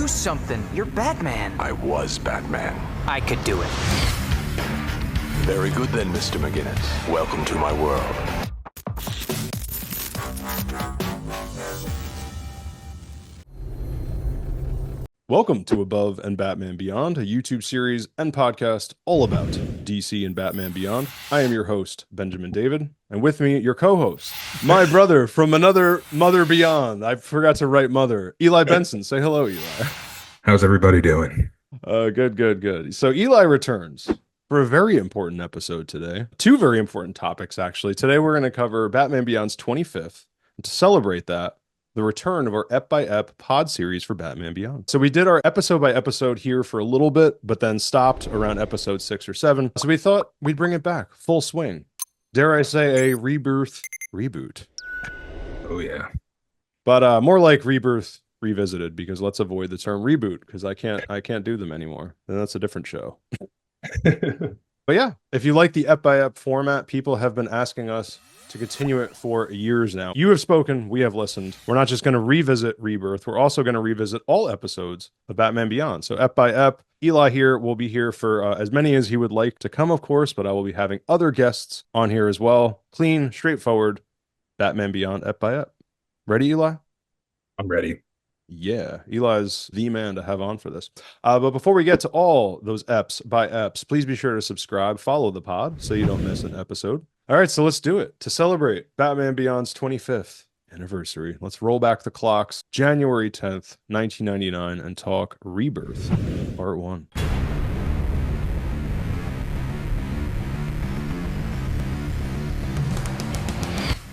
something. You're Batman. I was Batman. I could do it. Very good then, Mr. McGinnis. Welcome to my world. Welcome to Above and Batman Beyond, a YouTube series and podcast all about DC and Batman Beyond. I am your host, Benjamin David, and with me, your co-host, my brother from another mother beyond. I forgot to write mother. Eli Benson. Say hello, Eli. How's everybody doing? Good. So Eli returns for a very important episode today. Two very important topics, actually. Today, we're going to cover Batman Beyond's 25th. And to celebrate that, the return of our Ep by Ep pod series for Batman Beyond. So we did our episode by episode here for a little bit, but then stopped around episode 6 or 7. So we thought we'd bring it back, full swing. Dare I say a Rebirth reboot? Oh yeah. But more like Rebirth revisited, because let's avoid the term reboot, because I can't do them anymore. And that's a different show. But yeah, if you like the Ep by Ep format, people have been asking us to continue it for years now. You have spoken, we have listened. We're not just going to revisit Rebirth, we're also going to revisit all episodes of Batman Beyond. So Ep by Ep, Eli here will be here for as many as he would like to come, of course, but I will be having other guests on here as well. Clean, straightforward Batman Beyond Ep by Ep. Ready, Eli? I'm ready. Yeah, Eli's the man to have on for this. But before we get to all those Eps by Eps, please be sure to subscribe, follow the pod so you don't miss an episode. All right, so let's do it. To celebrate Batman Beyond's 25th anniversary, let's roll back the clocks, January 10th, 1999, and talk Rebirth, Part 1.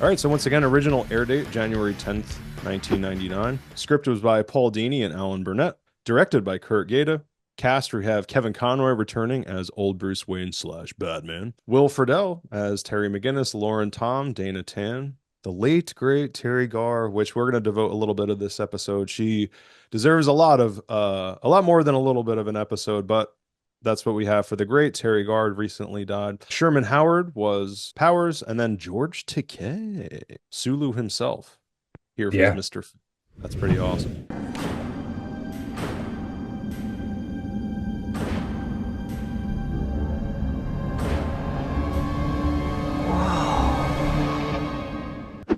All right, so once again, original air date, January 10th, 1999. Script was by Paul Dini and Alan Burnett. Directed by Kurt Gaeta. Cast, we have Kevin Conroy returning as old Bruce Wayne / Batman. Will Friedle as Terry McGinnis, Lauren Tom, Dana Tan. The late, great Terry Garr, which we're going to devote a little bit of this episode. She deserves a lot more than a little bit of an episode, but that's what we have for the great Terry Garr. Recently died. Sherman Howard was Powers, and then George Takei, Sulu himself, here for Mr. That's pretty awesome.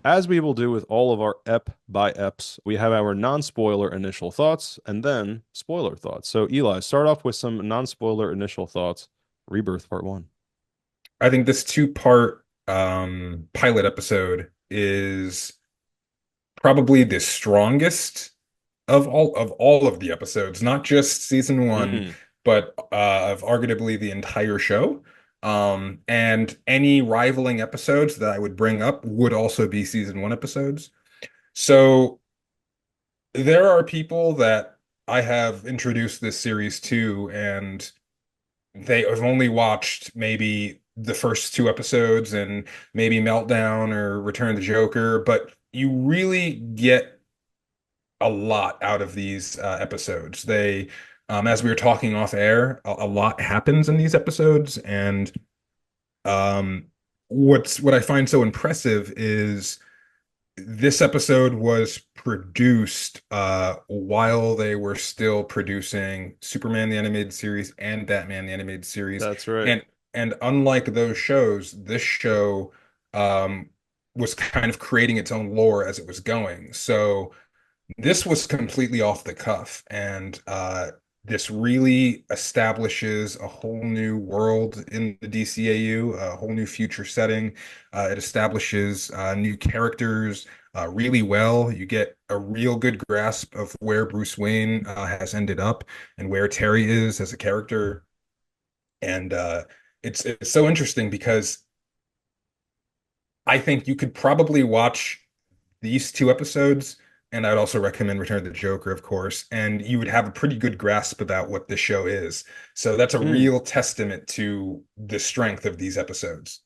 As we will do with all of our Ep by Eps, we have our non-spoiler initial thoughts and then spoiler thoughts. So Eli, start off with some non-spoiler initial thoughts. Rebirth Part 1. I think this two-part pilot episode is probably the strongest of all of the episodes, not just season 1, but of arguably the entire show. And any rivaling episodes that I would bring up would also be season 1 episodes. So there are people that I have introduced this series to, and they have only watched maybe the first 2 episodes and maybe Meltdown or Return of the Joker, but you really get a lot out of these episodes. They as we were talking off air, a lot happens in these episodes, and what I find so impressive is this episode was produced while they were still producing Superman the Animated Series and Batman the Animated Series. That's right. And unlike those shows, this show was kind of creating its own lore as it was going. So this was completely off the cuff, and this really establishes a whole new world in the DCAU, a whole new future setting. It establishes new characters really well. You get a real good grasp of where Bruce Wayne has ended up and where Terry is as a character. And it's so interesting because I think you could probably watch these 2 episodes, and I'd also recommend Return of the Joker, of course, and you would have a pretty good grasp about what this show is. So that's a real testament to the strength of these episodes.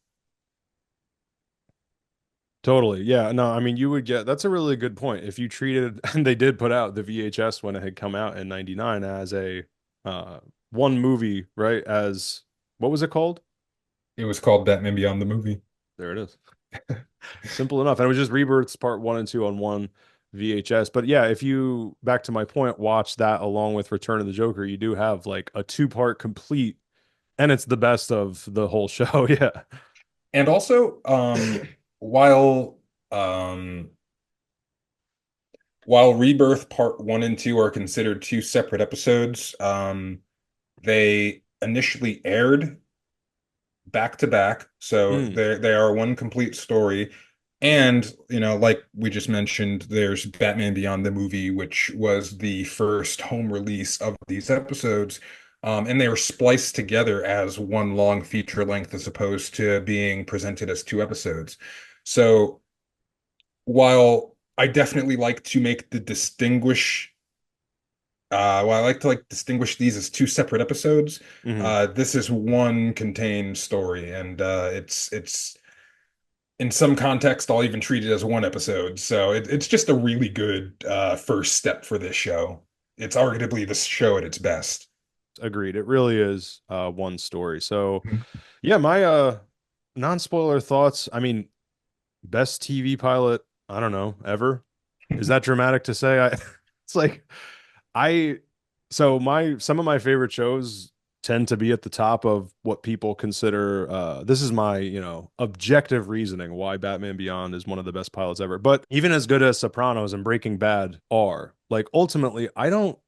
Totally. Yeah. No, I mean, you would get, that's a really good point. If you treated, and they did put out the VHS when it had come out in 99 as a one movie, right? As, what was it called? It was called Batman Beyond the movie. There it is. Simple enough. And it was just Rebirths Part 1 and 2 on one VHS. But yeah, if you, back to my point, watch that along with Return of the Joker, you do have like a two-part complete, and it's the best of the whole show. Yeah. And also, while um, while Rebirth Part 1 and 2 are considered two separate episodes, they initially aired back to back, so Mm, they are one complete story. And, like we just mentioned, there's Batman Beyond the movie, which was the first home release of these episodes. And they were spliced together as one long feature length as opposed to being presented as two episodes. So while I definitely like to make the distinguish while I like to distinguish these as two separate episodes, mhm. this is one contained story, and it's in some context I'll even treat it as one episode. So it's just a really good first step for this show. It's arguably the show at its best. Agreed. It really is one story. So yeah, my non-spoiler thoughts. I mean, best TV pilot, I don't know, ever. Is that dramatic to say? I it's like I so my some of my favorite shows tend to be at the top of what people consider this is my, objective reasoning why Batman Beyond is one of the best pilots ever. But even as good as Sopranos and Breaking Bad are, like ultimately I don't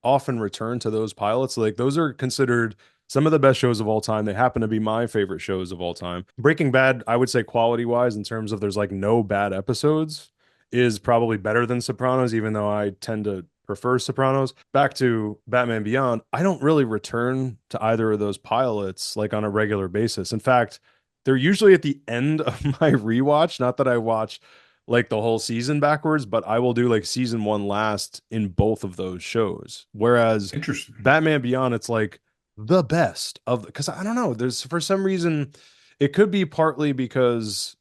often return to those pilots. Like those are considered some of the best shows of all time. They happen to be my favorite shows of all time. Breaking Bad, I would say quality wise, in terms of there's like no bad episodes, is probably better than Sopranos, even though I tend to prefer Sopranos. Back to Batman Beyond, I don't really return to either of those pilots like on a regular basis. In fact, they're usually at the end of my rewatch. Not that I watch like the whole season backwards, but I will do like season one last in both of those shows. Whereas Interesting. Batman Beyond, it's like the best of because I don't know. There's for some reason it could be partly because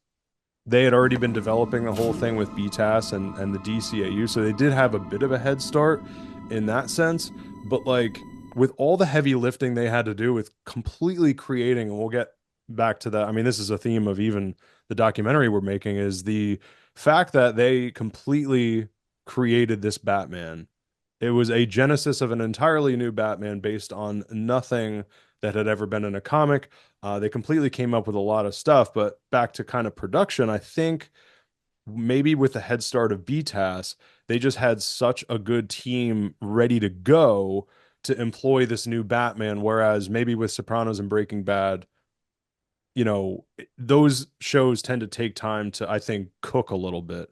they had already been developing the whole thing with BTAS and the DCAU, so they did have a bit of a head start in that sense. But like with all the heavy lifting they had to do with completely creating, and we'll get back to that. I mean, this is a theme of even the documentary we're making is the fact that they completely created this Batman. It was a genesis of an entirely new Batman based on nothing that had ever been in a comic. They completely came up with a lot of stuff, but back to kind of production, I think maybe with the head start of BTAS, they just had such a good team ready to go to employ this new Batman. Whereas maybe with Sopranos and Breaking Bad, those shows tend to take time to, I think, cook a little bit.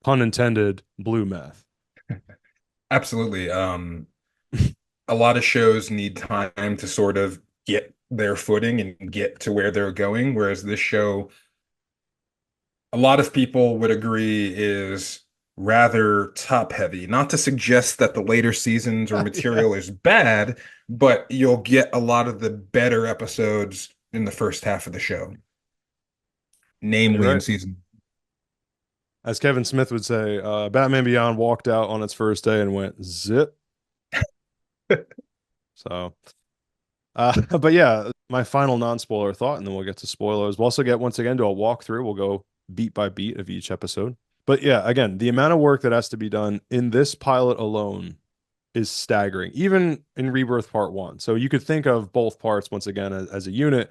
Pun intended, blue meth. Absolutely. A lot of shows need time to sort of get their footing and get to where they're going, whereas this show, a lot of people would agree, is rather top heavy. Not to suggest that the later seasons or Yeah, material is bad, but you'll get a lot of the better episodes in the first half of the show, you're namely in right. season. As Kevin Smith would say, Batman Beyond walked out on its first day and went zip. So, but yeah, my final non-spoiler thought, and then we'll get to spoilers. We'll also get once again to a walkthrough. We'll go beat by beat of each episode. But yeah, again, the amount of work that has to be done in this pilot alone is staggering, even in Rebirth Part One. So you could think of both parts once again as a unit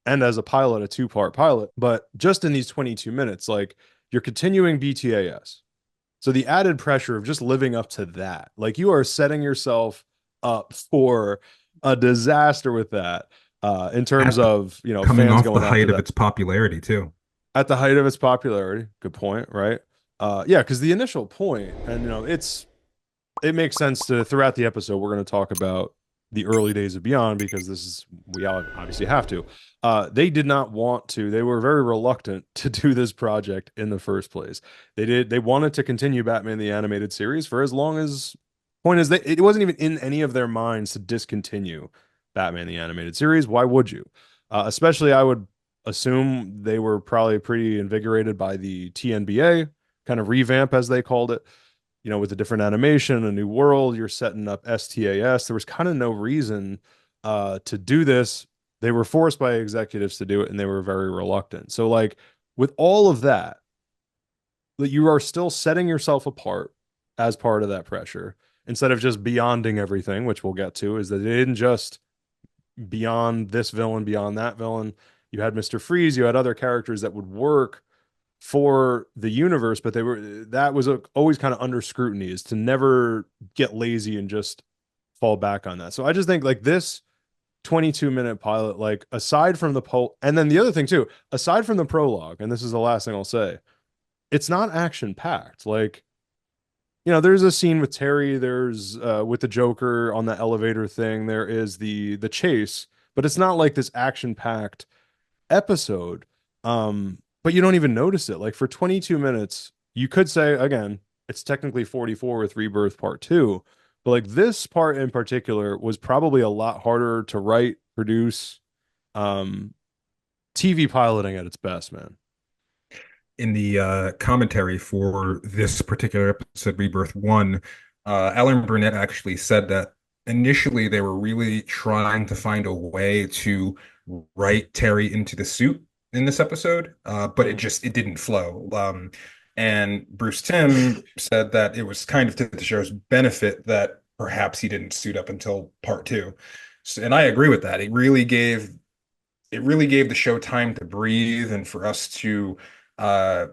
and as a pilot, a two-part pilot. But just in these 22 minutes, like you're continuing BTAS. So the added pressure of just living up to that, like you are setting yourself up for a disaster with that, in terms At the of, coming fans off the going after height of that its popularity too. at the height of its popularity. Good point, right? Yeah, because the initial point, and it makes sense to throughout the episode we're going to talk about the early days of Beyond because this is we obviously have to. They did not want to. They were very reluctant to do this project in the first place. They wanted to continue Batman the animated series for as long as point is that it wasn't even in any of their minds to discontinue Batman the animated series. Why would you? Especially I would assume they were probably pretty invigorated by the TNBA kind of revamp as they called it, with a different animation, a new world, you're setting up STAS. There was kind of no reason to do this. They were forced by executives to do it, and they were very reluctant. So, like, with all of that, that you are still setting yourself apart as part of that pressure instead of just beyonding everything, which we'll get to, is that they didn't just beyond this villain, beyond that villain. You had Mr. Freeze, you had other characters that would work for the universe, but they were that was always kind of under scrutiny, is to never get lazy and just fall back on that. So I just think like this 22-minute pilot, like aside from the and then the other thing too, aside from the prologue, and this is the last thing I'll say, it's not action packed. Like, there's a scene with Terry, there's with the Joker on the elevator thing, there is the chase, but it's not like this action packed episode. But you don't even notice it. Like for 22 minutes, you could say again, it's technically 44 with Rebirth Part 2, but like this part in particular was probably a lot harder to write, produce, TV piloting at its best, man. In the commentary for this particular episode, Rebirth 1, Alan Burnett actually said that initially they were really trying to find a way to write Terry into the suit in this episode, but it didn't flow. And Bruce Timm said that it was kind of to the show's benefit that perhaps he didn't suit up until part two. So, and I agree with that. It really gave the show time to breathe and for us to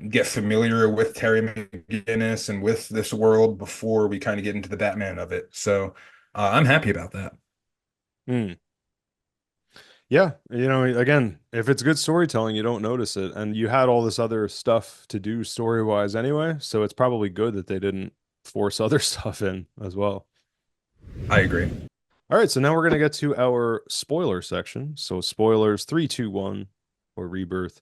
get familiar with Terry McGinnis and with this world before we kind of get into the Batman of it. So I'm happy about that. Mm. Yeah, again, if it's good storytelling, you don't notice it, and you had all this other stuff to do story-wise anyway, so it's probably good that they didn't force other stuff in as well. I agree. All right, so now we're going to get to our spoiler section. So spoilers 3, 2, 1 or Rebirth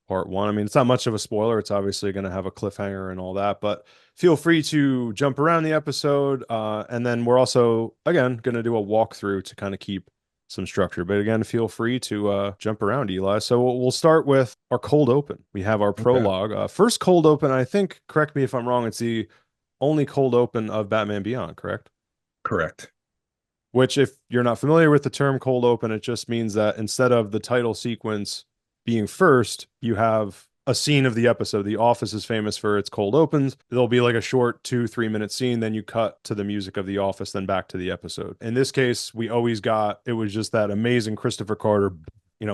Part 1. I mean, it's not much of a spoiler. It's obviously going to have a cliffhanger and all that, but feel free to jump around the episode. And then we're also, again, going to do a walkthrough to kind of keep some structure. But again, feel free to jump around, Eli. So we'll start with our cold open. We have our prologue. First cold open, I think, correct me if I'm wrong, it's the only cold open of Batman Beyond, correct? Correct. Which, if you're not familiar with the term cold open, it just means that instead of the title sequence being first, you have a scene of the episode. The Office is famous for its cold opens. There'll be like a short 2-3 minute scene, then you cut to the music of The Office, then back to the episode. In this case, we always got, it was just that amazing Christopher Carter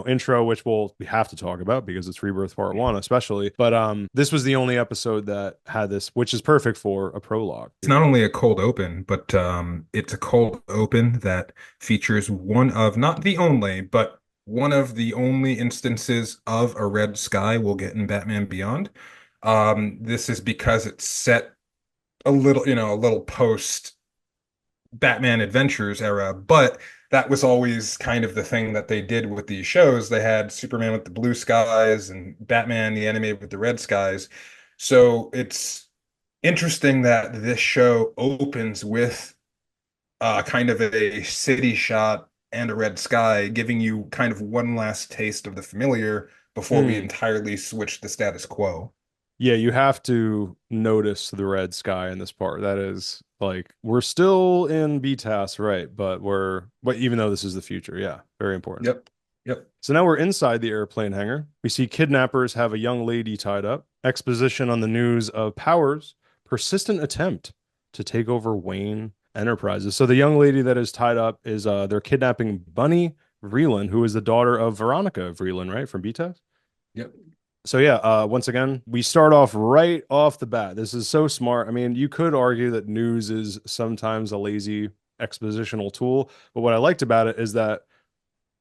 intro, which we have to talk about because it's Rebirth Part 1 especially. But this was the only episode that had this, which is perfect for a prologue. It's not only a cold open, but it's a cold open that features not the only, but one of the only instances of a red sky we'll get in Batman Beyond. This is because it's set a little post Batman Adventures era, but that was always kind of the thing that they did with these shows. They had Superman with the blue skies and Batman the animated with the red skies. So it's interesting that this show opens with kind of a city shot and a red sky, giving you kind of one last taste of the familiar before we entirely switch the status quo. Yeah, you have to notice the red sky in this part. That is like, we're still in BTAS, right? But even though this is the future, yeah, very important. Yep. So now we're inside the airplane hangar. We see kidnappers have a young lady tied up. Exposition on the news of Power's persistent attempt to take over Wayne Enterprises. So the young lady that is tied up is they're kidnapping Bunny Vreeland, who is the daughter of Veronica Vreeland, right, from BTAS? Yep. So yeah, once again, we start off right off the bat. This is so smart. I mean, you could argue that news is sometimes a lazy expositional tool, but what I liked about it is that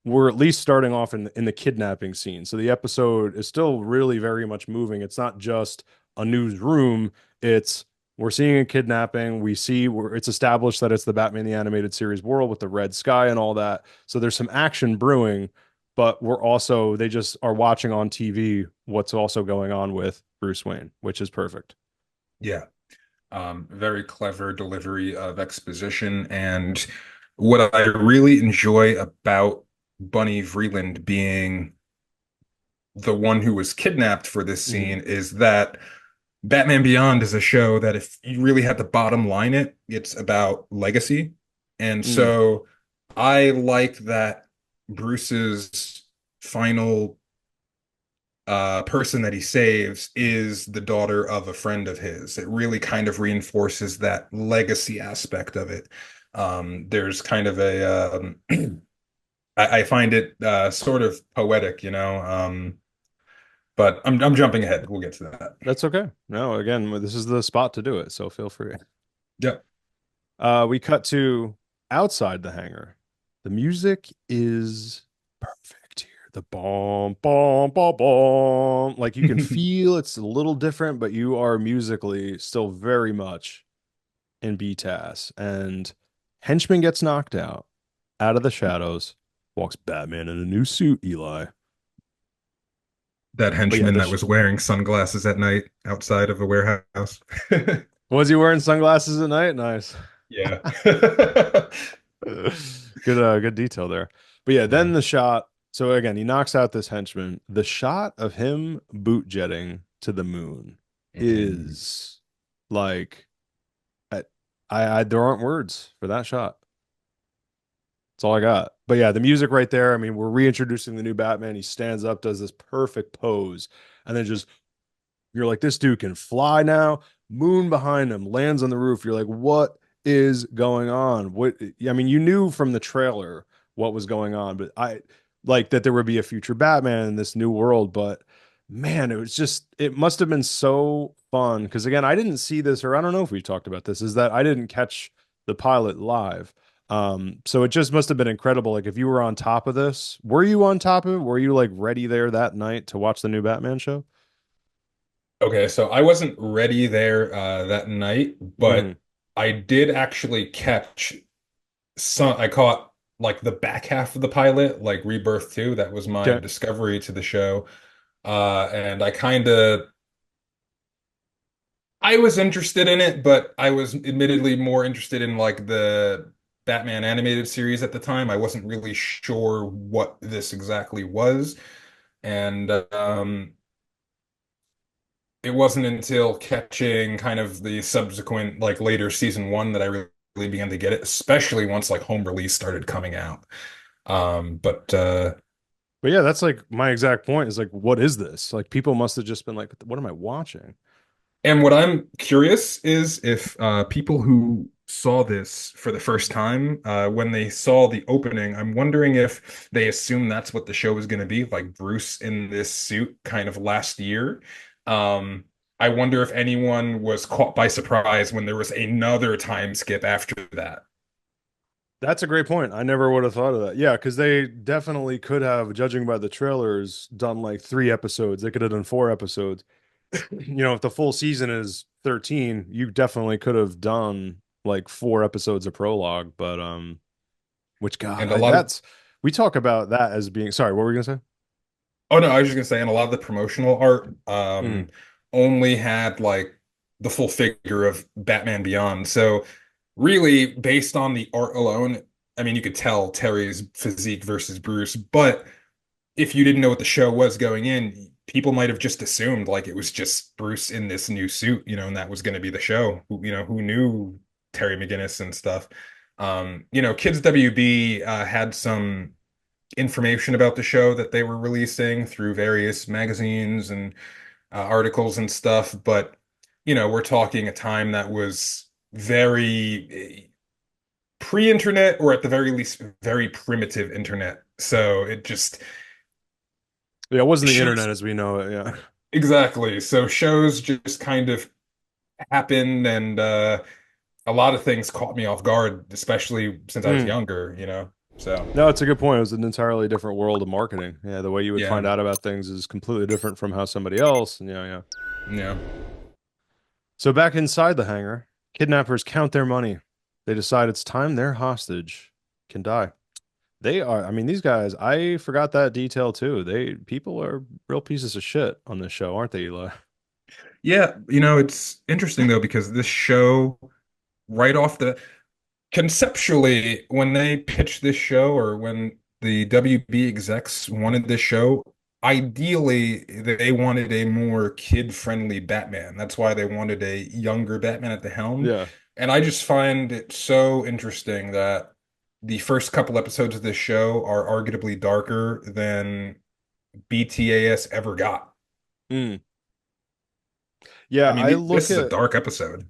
we're at least starting off in the kidnapping scene. So the episode is still really very much moving. It's not just a newsroom. We're seeing a kidnapping. We see where it's established that it's the Batman the Animated Series world with the red sky and all that. So there's some action brewing, but they just are watching on TV what's also going on with Bruce Wayne, which is perfect. Yeah. Very clever delivery of exposition. And what I really enjoy about Bunny Vreeland being the one who was kidnapped for this scene is that Batman Beyond is a show that if you really had to bottom line it, it's about legacy. And so I like that Bruce's final person that he saves is the daughter of a friend of his. It really kind of reinforces that legacy aspect of it. There's kind of I find it sort of poetic, you know. But I'm jumping ahead. We'll get to that. That's okay. No, again, this is the spot to do it, so feel free. Yep. We cut to outside the hangar. The music is perfect here. The bomb, bomb, bomb, bomb. Like you can feel it's a little different, but you are musically still very much in BTAS. And henchman gets knocked out of the shadows, walks Batman in a new suit, Eli. That But yeah, henchman that was wearing sunglasses at night outside of a warehouse. was he wearing sunglasses at night? Nice. Yeah. Good detail there. But yeah, then Yeah. the shot. So again, he knocks out this henchman. The shot of him boot jetting to the moon Mhm. is like I, I there aren't words for that shot. That's all I got. But yeah, the music right there. I mean, we're reintroducing the new Batman. He stands up, does this perfect pose, and then just you're like, this dude can fly now. Moon behind him, lands on the roof. You're like, what is going on? What I mean, you knew from the trailer what was going on, but I like that there would be a future Batman in this new world. But man, it was just it must have been so fun. Because again, I didn't see this, or I don't know if we talked about this, is that I didn't catch the pilot live. So it just must have been incredible. Like if you were on top of this, were you on top of it? Were you like ready there that night to watch the new Batman show? Okay, so I wasn't ready there that night, Mm, but I did actually catch some. I caught like the back half of the pilot, like Rebirth 2. That was my okay. discovery to the show. And I was interested in it, but I was admittedly more interested in like the Batman animated series at the time. I wasn't really sure what this exactly was. And it wasn't until catching kind of the subsequent, like later season one that I really began to get it, especially once like home release started coming out. But But yeah, that's like my exact point is like, what is this? Like people must have just been like, what am I watching? And what I'm curious is if people who saw this for the first time, when they saw the opening, I'm wondering if they assume that's what the show was going to be, like Bruce in this suit kind of last year. Um, I wonder if anyone was caught by surprise when there was another time skip after that. That's a great point. I never would have thought of that. Yeah, because they definitely could have, judging by the trailers, done like 3 episodes. They could have done 4 episodes. You know, if the full season is 13, you definitely could have done like 4 episodes of prologue. But which God, And a lot of that's we talk about that as being sorry, what were we gonna say? Oh no, I was just gonna say, and a lot of the promotional art Mm, only had like the full figure of Batman Beyond. So really, based on the art alone, I mean, you could tell Terry's physique versus Bruce, but if you didn't know what the show was going in, people might have just assumed like it was just Bruce in this new suit, you know, and that was going to be the show. Who knew Terry McGinnis and stuff. Kids WB had some information about the show that they were releasing through various magazines and articles and stuff. But, we're talking a time that was very pre-internet, or at the very least, very primitive internet. So it just yeah, it wasn't the internet shows as we know it. Yeah. exactly. So shows just kind of happened, and a lot of things caught me off guard, especially since I was Mm. younger. So No, it's a good point. It was an entirely different world of marketing. Yeah, the way you would yeah, find out about things is completely different from how somebody else. And yeah, yeah. yeah. So back inside the hangar, kidnappers count their money. They decide it's time their hostage can die. They are, I mean, these guys, I forgot that detail too. People are real pieces of shit on this show, aren't they, Eli? Yeah, it's interesting though because this show right off the conceptually when they pitched this show or when the WB execs wanted this show, ideally they wanted a more kid-friendly Batman. That's why they wanted a younger Batman at the helm. Yeah. And I just find it so interesting that the first couple episodes of this show are arguably darker than BTAS ever got. Mm. Yeah, I mean, I this look is a at dark episode.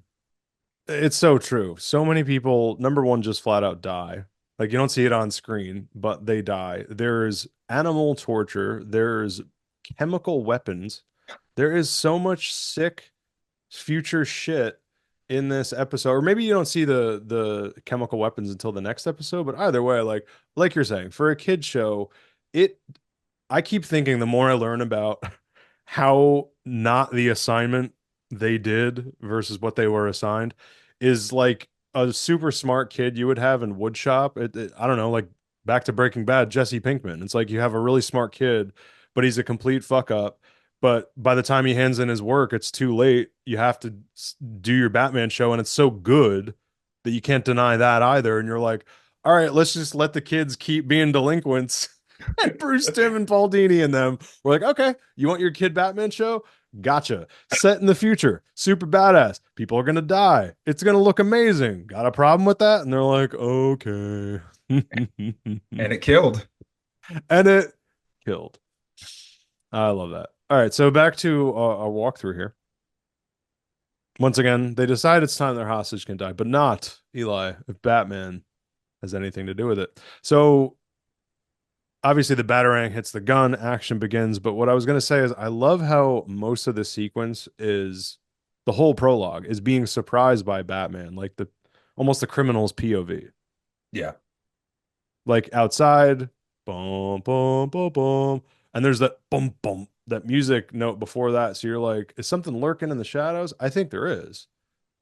it's so true. So many people, number one, just flat out die. Like you don't see it on screen, but they die. There's animal torture, there's chemical weapons. There is so much sick future shit in this episode. Or maybe you don't see the chemical weapons until the next episode, but either way, like you're saying, for a kid show, it I keep thinking the more I learn about how not the assignment they did versus what they were assigned is like a super smart kid you would have in woodshop. I don't know, like back to Breaking Bad, Jesse Pinkman. It's like you have a really smart kid, but he's a complete fuck up. But by the time he hands in his work, it's too late. You have to do your Batman show, and it's so good that you can't deny that either. And you're like, all right, let's just let the kids keep being delinquents. And Bruce Timm and Paul Dini and them were like, okay, you want your kid Batman show? Gotcha. Set in the future, super badass. People are gonna die. It's gonna look amazing. Got a problem with that? And they're like, okay. And it killed. And it killed. I love that. All right, so back to our walkthrough here. Once again, they decide it's time their hostage can die, but not Eli if Batman has anything to do with it. So obviously the batarang hits the gun, action begins. But what I was going to say is I love how most of the sequence is the whole prologue is being surprised by Batman, like the almost the criminal's POV. Yeah. Like outside, boom, boom, boom, boom. And there's that boom, boom, that music note before that. So you're like, is something lurking in the shadows? I think there is.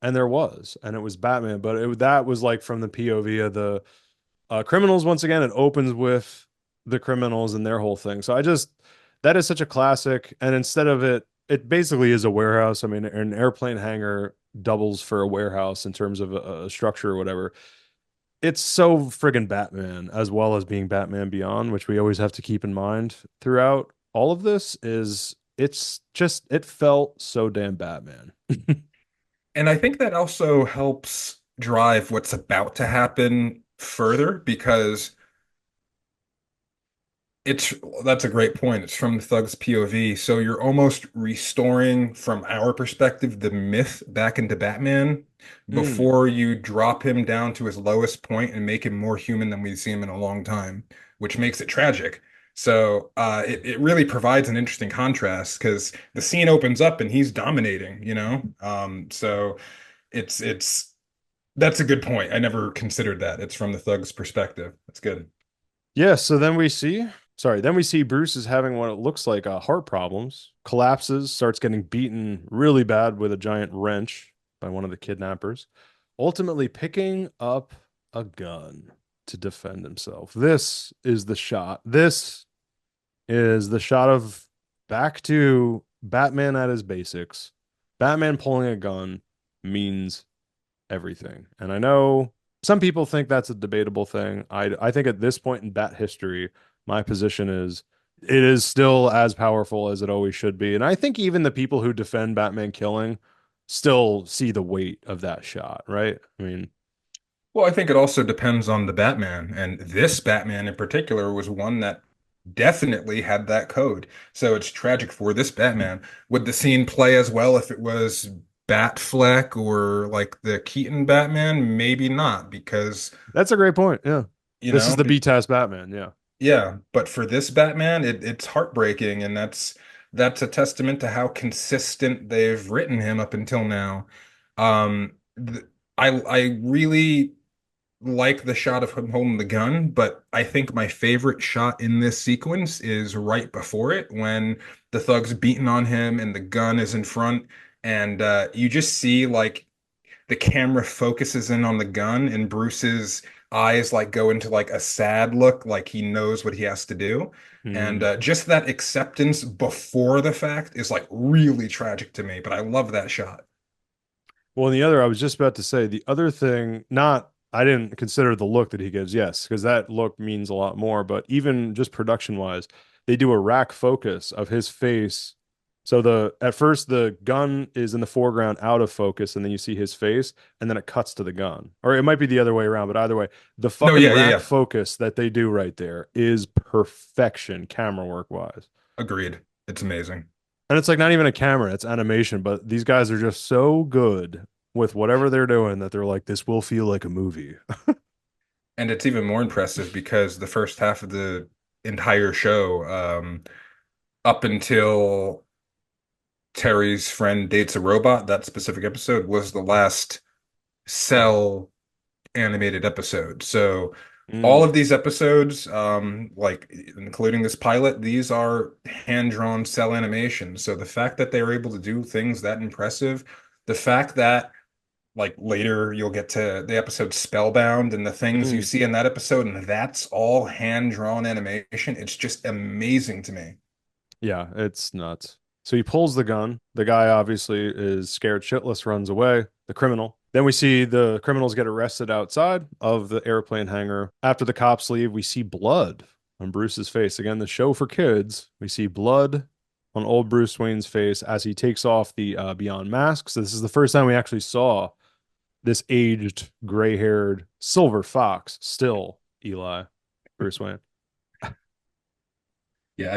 And there was. And it was Batman. But that was like from the POV of the criminals. Once again, it opens with the criminals and their whole thing. So that is such a classic. And instead of it basically is a warehouse. I mean, an airplane hangar doubles for a warehouse in terms of a structure or whatever. It's so friggin' Batman as well as being Batman Beyond, which we always have to keep in mind throughout all of this. It felt so damn Batman. And I think that also helps drive what's about to happen further because it's that's a great point. It's from the Thug's POV. So you're almost restoring from our perspective the myth back into Batman Mm. before you drop him down to his lowest point and make him more human than we've seen him in a long time, which makes it tragic. So it really provides an interesting contrast because the scene opens up and he's dominating, you know? So it's that's a good point. I never considered that. It's from the Thug's perspective. That's good. Yeah, so then we see Bruce is having what it looks like heart problems, collapses, starts getting beaten really bad with a giant wrench by one of the kidnappers, ultimately picking up a gun to defend himself. This is the shot. This is the shot of back to Batman at his basics. Batman pulling a gun means everything. And I know some people think that's a debatable thing. I think at this point in Bat history, my position is it is still as powerful as it always should be. And I think even the people who defend Batman killing still see the weight of that shot, right? I mean, Well, I think it also depends on the Batman, and this Batman in particular was one that definitely had that code. So it's tragic for this Batman. Would the scene play as well if it was Batfleck or like the Keaton Batman? Maybe not, because that's a great point. Yeah. you This is know, the B-Test Batman. Yeah. yeah. But for this Batman, it's heartbreaking, and that's a testament to how consistent they've written him up until now. Th I really like the shot of him holding the gun, but I think my favorite shot in this sequence is right before it when the thug's beating on him and the gun is in front, and you just see like the camera focuses in on the gun and Bruce's eyes like go into like a sad look, like he knows what he has to do. And Mhm. just that acceptance before the fact is like really tragic to me, but I love that shot. Well, and the other, I was just about to say, the other thing, not, I didn't consider the look that he gives, yes, because that look means a lot more, but even just production wise, they do a rack focus of his face. So at first the gun is in the foreground out of focus, and then you see his face, and then it cuts to the gun. Or it might be the other way around, but either way, the No, fucking yeah, yeah, rack yeah. focus that they do right there is perfection camera work wise. Agreed. It's amazing. And it's like not even a camera, it's animation, but these guys are just so good with whatever they're doing that they're like, this will feel like a movie. And it's even more impressive because the first half of the entire show, up until Terry's friend dates a robot, that specific episode was the last Cell animated episode. So all Mm, of these episodes, like including this pilot, these are hand-drawn cell animations. So the fact that they were able to do things that impressive, the fact that like later you'll get to the episode Spellbound and the things you mm. see in that episode, and that's all hand-drawn animation. It's just amazing to me. Yeah, it's nuts. So he pulls the gun. The guy obviously is scared shitless, runs away, the criminal. Then we see the criminals get arrested outside of the airplane hangar. After the cops leave, we see blood on Bruce's face. Again, the show for kids. We see blood on old Bruce Wayne's face as he takes off the Beyond mask. So this is the first time we actually saw this aged, gray-haired silver fox still Eli Bruce Wayne. Yeah,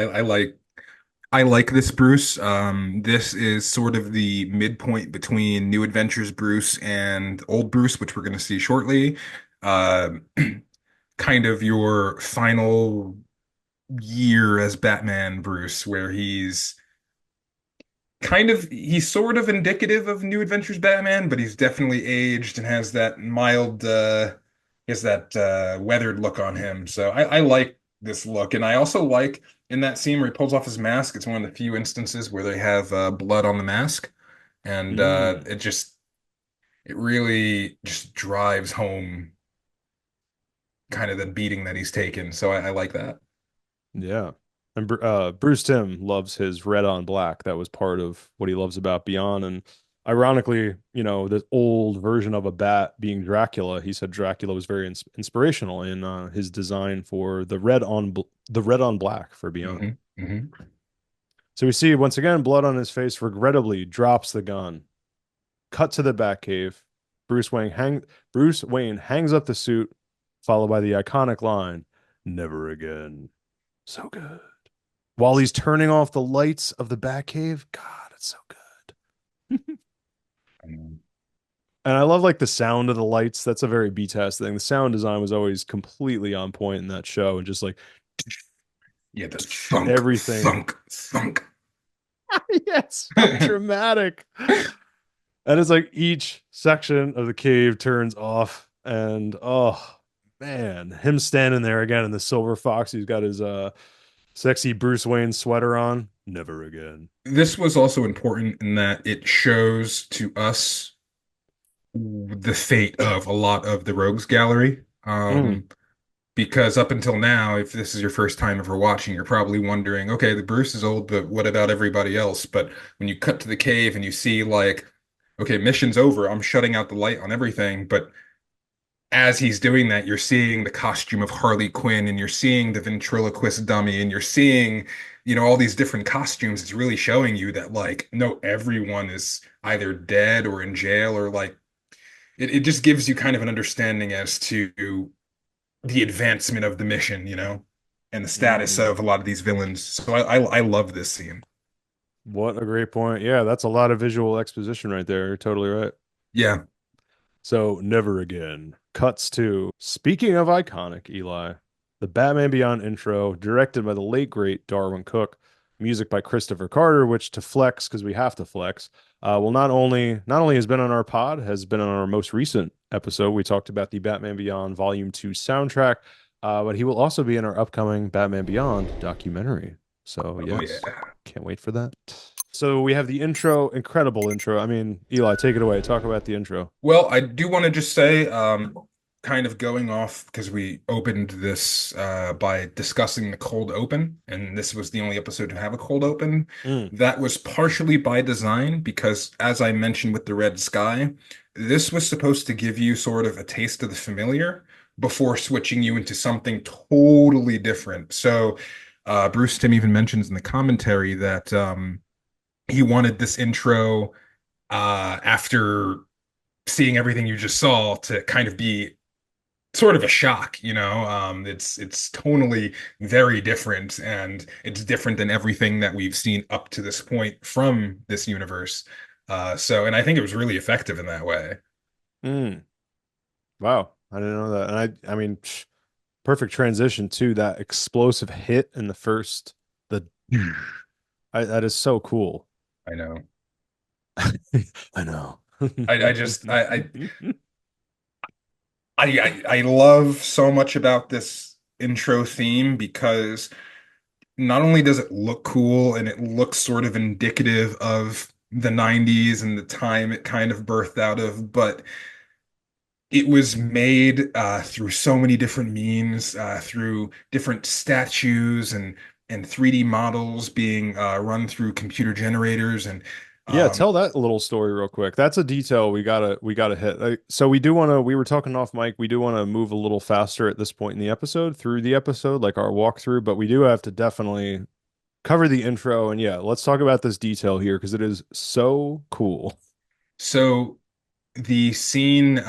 I like this Bruce. This is sort of the midpoint between New Adventures Bruce and Old Bruce, which we're going to see shortly. Uh, kind of your final year as Batman Bruce, where he's sort of indicative of New Adventures Batman, but he's definitely aged and has that mild he has that weathered look on him. So I like this look. And I also like in that scene where he pulls off his mask, it's one of the few instances where they have blood on the mask. And Mm, it really just drives home kind of the beating that he's taken. So I like that. yeah. And Bruce Timm loves his red on black. That was part of what he loves about Beyond. And ironically, the old version of a bat being Dracula, he said Dracula was very inspirational in his design for the red on black for Beyond. Hmm. Hmm. So we see once again blood on his face. Regrettably, drops the gun. Cut to the Batcave. Bruce Wayne hangs up the suit, followed by the iconic line, "Never again." So good. While he's turning off the lights of the Batcave, God, it's so good. And I love like the sound of the lights. That's a very B-test thing. The sound design was always completely on point in that show, and just like Yeah, the thunk, everything. thunk, thunk. Yeah, it's so dramatic. And it's like each section of the cave turns off, and oh man, him standing there again in the silver fox. He's got his sexy Bruce Wayne sweater on. Never again. This was also important in that it shows to us the fate of a lot of the Rogues Gallery. Mm, Because up until now, if this is your first time ever watching, you're probably wondering, okay, the Bruce is old, but what about everybody else? But when you cut to the cave and you see like, okay, mission's over, I'm shutting out the light on everything, but as he's doing that, you're seeing the costume of Harley Quinn and you're seeing the ventriloquist dummy and you're seeing, all these different costumes. It's really showing you that, like, no, everyone is either dead or in jail or like, it just gives you kind of an understanding as to the advancement of the mission, and the status mm. of a lot of these villains. So I love this scene. What a great point. Yeah, that's a lot of visual exposition right there. You're totally right. Yeah. So, never again. Cuts to, speaking of iconic, Eli, the Batman Beyond intro, directed by the late, great Darwin Cook, music by Christopher Carter, which to flex, because we have to flex, well, not only has been on our pod, has been on our most recent episode. We talked about the Batman Beyond Volume 2 soundtrack, but he will also be in our upcoming Batman Beyond documentary. So, Oh yeah. yes, can't wait for that. So we have the intro, incredible intro. I mean, Eli, take it away. Talk about the intro. Well, I do want to just say, kind of going off because we opened this by discussing the cold open, and this was the only episode to have a cold open. Mm, That was partially by design because, as I mentioned with the Red Sky, this was supposed to give you sort of a taste of the familiar before switching you into something totally different. So, Bruce Timm even mentions in the commentary that he wanted this intro after seeing everything you just saw to kind of be sort of a shock, you know. It's tonally very different, and it's different than everything that we've seen up to this point from this universe. And I think it was really effective in that way. Mm, wow, I didn't know that. And I mean, perfect transition to that explosive hit in the first. The that is so cool. I know. I know. I just I love so much about this intro theme because not only does it look cool and it looks sort of indicative of the 90s and the time it kind of birthed out of, but it was made through so many different means, through different statues and 3D models being run through computer generators and Yeah, um, tell that little story real quick. That's a detail we gotta hit. So we do want to. We were talking off mic. We do want to move a little faster at this point in the episode, through the episode, like our walkthrough. But we do have to definitely cover the intro. And yeah, let's talk about this detail here because it is so cool. so the scene,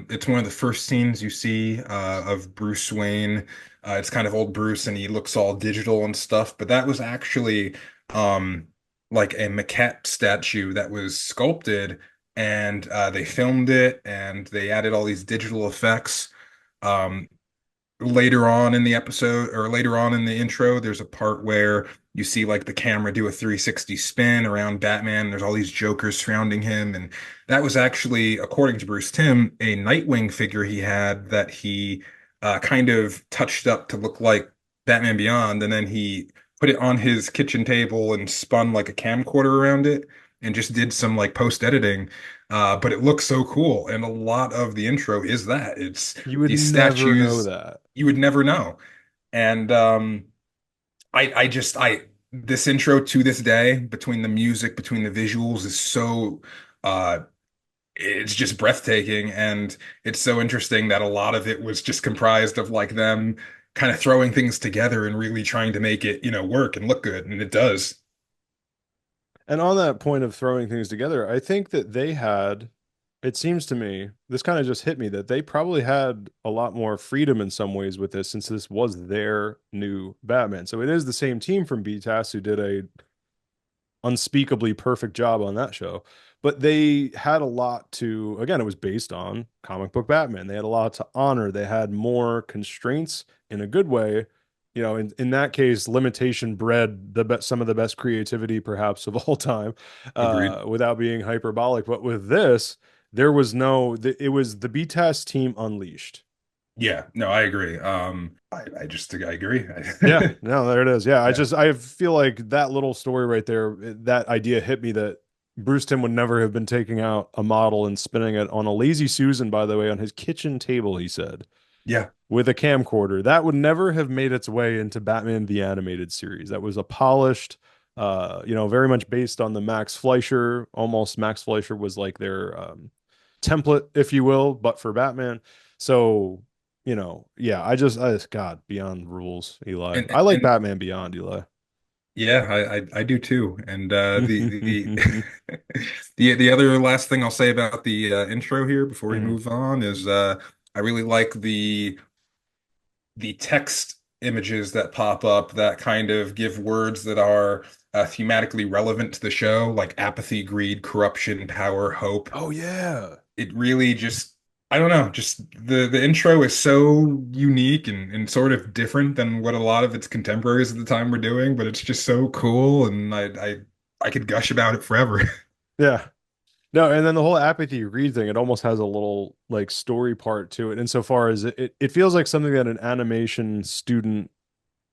it's one of the first scenes you see of Bruce Wayne. It's kind of old Bruce and he looks all digital and stuff, but that was actually um, like a maquette statue that was sculpted and they filmed it and they added all these digital effects. Um, Later on in the episode or later on in the intro, there's a part where you see like the camera do a 360 spin around Batman. There's all these Jokers surrounding him. And that was actually, according to Bruce Timm, a Nightwing figure he had that he kind of touched up to look like Batman Beyond. And then he put it on his kitchen table and spun like a camcorder around it and just did some like post editing. But it looks so cool. And a lot of the intro is that. It's You would these never know statues that. you would never know. And I this intro to this day, between the music, between the visuals, is so uh, it's just breathtaking, and it's so interesting that a lot of it was just comprised of like them kind of throwing things together and really trying to make it, work and look good, and it does. And on that point of throwing things together, I think that they had, it seems to me, this kind of just hit me that they probably had a lot more freedom in some ways with this since this was their new Batman. So it is the same team from BTAS who did a unspeakably perfect job on that show. But they had a lot to, again, it was based on comic book Batman. They had a lot to honor. They had more constraints in a good way. In that case, limitation bred some of the best creativity perhaps of all time, Agreed. without being hyperbolic. But with this, there was no, it was the B-Test team unleashed. Yeah, no, I agree. I agree. Yeah, no, there it is. Yeah, Yeah, I feel like that little story right there, that idea hit me that Bruce Timm would never have been taking out a model and spinning it on a Lazy Susan, by the way, on his kitchen table, he said, yeah, with a camcorder. That would never have made its way into Batman the Animated Series. That was a polished, very much based on the Max Fleischer. Almost Max Fleischer was like their template, if you will, but for Batman. So, yeah, God, beyond rules, Eli. and I like and Batman Beyond, Eli. yeah, I do too. And the other last thing I'll say about the intro here before we Mhm. move on is I really like the text images that pop up that kind of give words that are thematically relevant to the show, like apathy, greed, corruption, power, hope. Oh yeah. It really just, I don't know, just the intro is so unique and sort of different than what a lot of its contemporaries at the time were doing, but it's just so cool, and I could gush about it forever. Yeah. No, and then the whole apathy read thing, it almost has a little like story part to it, insofar as it feels like something that an animation student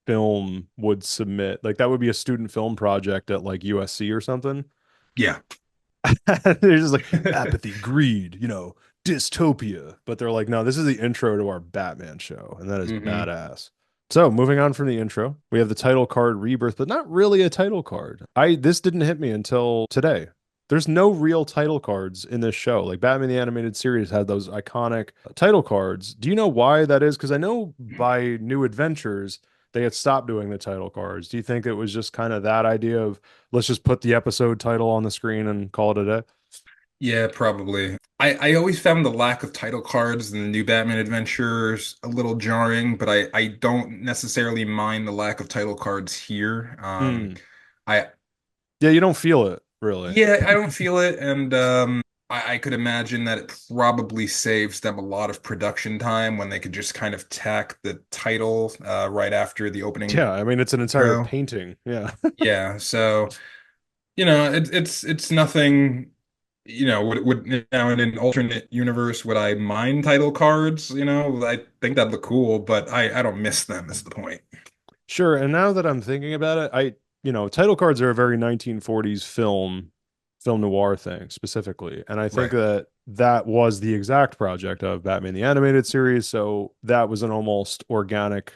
film would submit. Like that would be a student film project at like USC or something. Yeah. They're just like apathy, greed, dystopia. But they're like, no, this is the intro to our Batman show, and that is hmm badass. So moving on from the intro, we have the title card Rebirth, but not really a title card. This didn't hit me until today. There's no real title cards in this show. Like Batman the Animated Series had those iconic title cards. Do you know why that is? Because I know by New Adventures they had stopped doing the title cards. Do you think it was just kind of that idea of let's just put the episode title on the screen and call it a day? Yeah, probably. I always found the lack of title cards in the new Batman adventures a little jarring, but I don't necessarily mind the lack of title cards here. Hmm. I Yeah, you don't feel it really. Yeah, I don't feel it, and I could imagine that it probably saves them a lot of production time when they could just kind of tack the title right after the opening Yeah, I mean it's an entire intro. painting. Yeah. Yeah, so it's nothing. Would now in an alternate universe would I mind title cards? I think that'd look cool, but I don't miss them is the point. Sure. And now that I'm thinking about it, title cards are a very 1940s film noir thing specifically. And I think Right. that that was the exact project of Batman the Animated Series. So that was an almost organic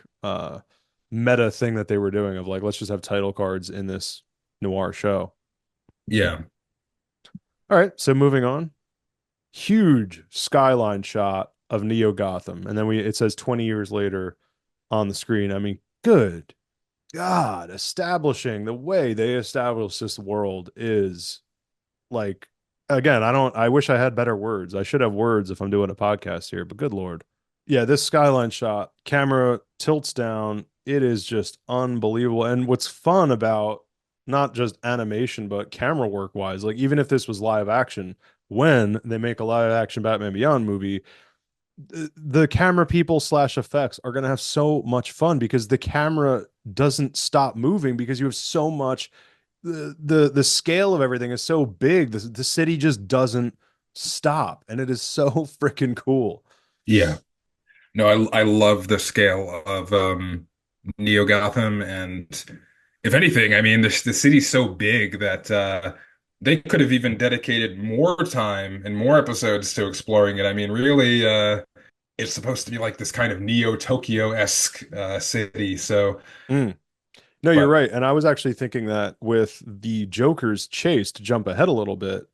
meta thing that they were doing of like, let's just have title cards in this noir show. Yeah. All right. So moving on, huge skyline shot of Neo Gotham. And then it says 20 years later on the screen. I mean, good God, establishing the way they establish this world is like, again, I wish I had better words. I should have words if I'm doing a podcast here, but good Lord. Yeah, this skyline shot, camera tilts down. It is just unbelievable. And what's fun about not just animation, but camera work wise, like even if this was live action, when they make a live action Batman Beyond movie, the camera people slash effects are going to have so much fun because the camera doesn't stop moving because you have so much the scale of everything is so big the city just doesn't stop and it is so freaking cool. Yeah. No, I love the scale of Neo Gotham, and if anything, I mean the city's so big that they could have even dedicated more time and more episodes to exploring it. I mean, really, it's supposed to be like this kind of Neo Tokyo-esque city. So, Mm. No, you're but right, and I was actually thinking that with the Joker's chase, to jump ahead a little bit,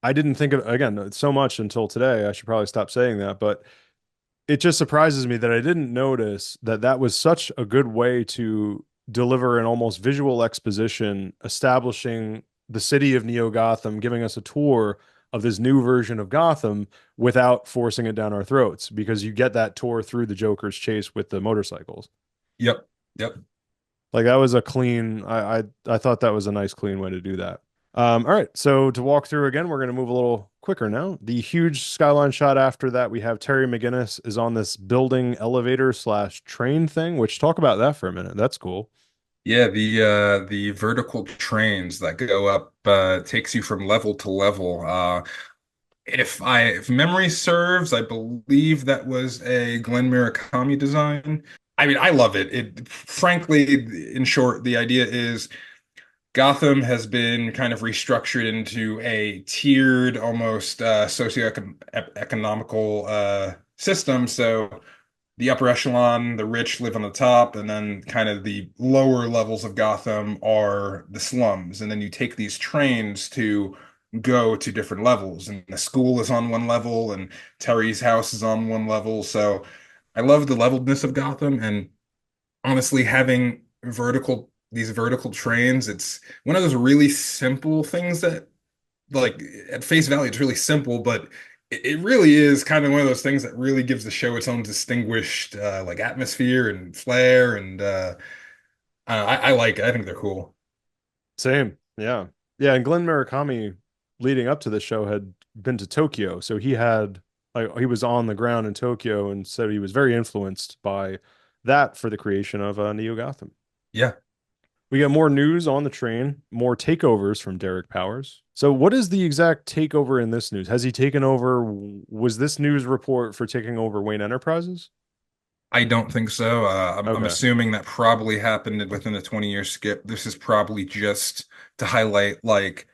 I didn't think of again so much until today. I should probably stop saying that, but it just surprises me that I didn't notice that that was such a good way to deliver an almost visual exposition, establishing the city of Neo Gotham, giving us a tour of this new version of Gotham without forcing it down our throats, because you get that tour through the Joker's chase with the motorcycles. yep, yep. Like that was a clean. I thought that was a nice, clean way to do that. All right, so to walk through again, we're going to move a little quicker now. The huge skyline shot after that, we have Terry McGinnis is on this building elevator slash train thing, which talk about that for a minute. That's cool. Yeah, the vertical trains that go up takes you from level to level. If memory serves, I believe that was a Glenn Murakami design. I mean, I love it. It frankly, in short, the idea is Gotham has been kind of restructured into a tiered, almost socioeconomical system. So the upper echelon, the rich live on the top, and then kind of the lower levels of Gotham are the slums. And then you take these trains to go to different levels. And the school is on one level, and Terry's house is on one level. So I love the leveledness of Gotham. And honestly, having these vertical trains, it's one of those really simple things that, like, at face value, it's really simple, but it really is kind of one of those things that really gives the show its own distinguished like atmosphere and flair, and I like it. I think they're cool. Same, yeah, yeah. And Glenn Murakami, leading up to the show, had been to Tokyo, so he had like he was on the ground in Tokyo, and said he was very influenced by that for the creation of Neo Gotham. Yeah. We got more news on the train, more takeovers from Derek Powers. So, what is the exact takeover in this news? Has he taken over? Was this news report for taking over Wayne Enterprises? I don't think so. I'm Okay. assuming that probably happened within the 20-year skip. This is probably just to highlight, like,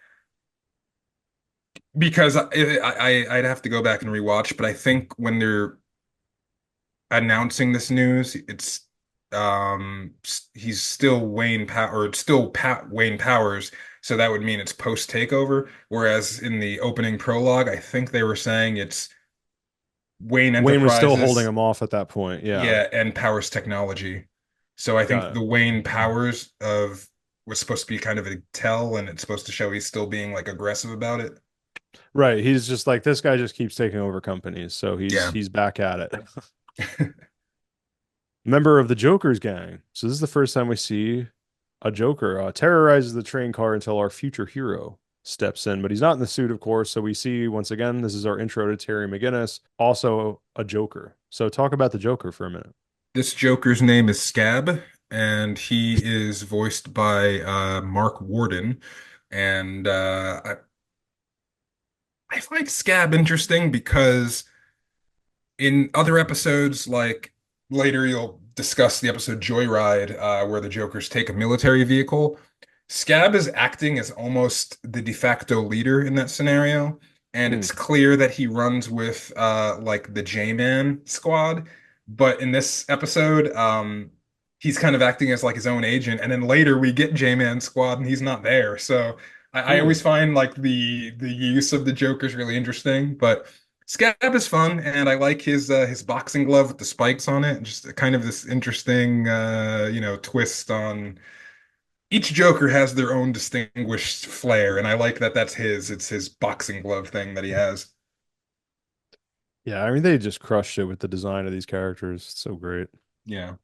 because I'd have to go back and rewatch, but I think when they're announcing this news, it's he's still or it's still Wayne Powers, so that would mean it's post takeover. Whereas in the opening prologue, I think they were saying it's Wayne Wayne was still holding Enterprises, him off at that point. Yeah. yeah, and Powers Technology. So I think Got it. the Wayne Powers of was supposed to be kind of a tell, and it's supposed to show he's still being like aggressive about it. Right. He's just like this guy just keeps taking over companies, so Yeah. he's back at it. Member of the Joker's gang. So this is the first time we see a Joker terrorizes the train car until our future hero steps in, but he's not in the suit, of course. So we see once again, this is our intro to Terry McGinnis, also a Joker. So talk about the Joker for a minute. This Joker's name is Scab, and he is voiced by Mark Warden. And I find Scab interesting because in other episodes, like later you'll discuss the episode Joyride, where the Jokers take a military vehicle. Scab is acting as almost the de facto leader in that scenario, and Hmm. it's clear that he runs with like the J-Man squad. But in this episode, he's kind of acting as like his own agent, and then later we get J-Man squad, and he's not there. So I Hmm. always find like the use of the Joker's really interesting, but. Scab is fun, and I like his boxing glove with the spikes on it. Just kind of this interesting, twist on each Joker has their own distinguished flair, and I like that that's his. It's his boxing glove thing that he has. Yeah, I mean they just crushed it with the design of these characters. It's so great. Yeah.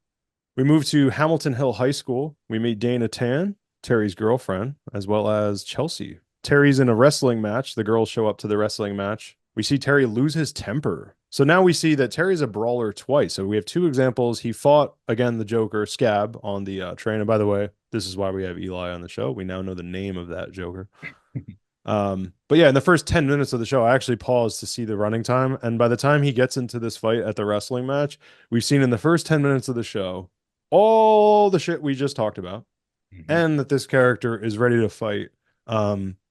We move to Hamilton Hill High School. We meet Dana Tan, Terry's girlfriend, as well as Chelsea. Terry's in a wrestling match. The girls show up to the wrestling match. We see Terry lose his temper. So now we see that Terry's a brawler twice. So we have two examples. He fought again the Joker Scab on the train. And by the way, this is why we have Eli on the show. We now know the name of that Joker. But yeah, in the first 10 minutes of the show, I actually paused to see the running time. And by the time he gets into this fight at the wrestling match, we've seen in the first 10 minutes of the show all the shit we just talked about, Mhm. and that this character is ready to fight.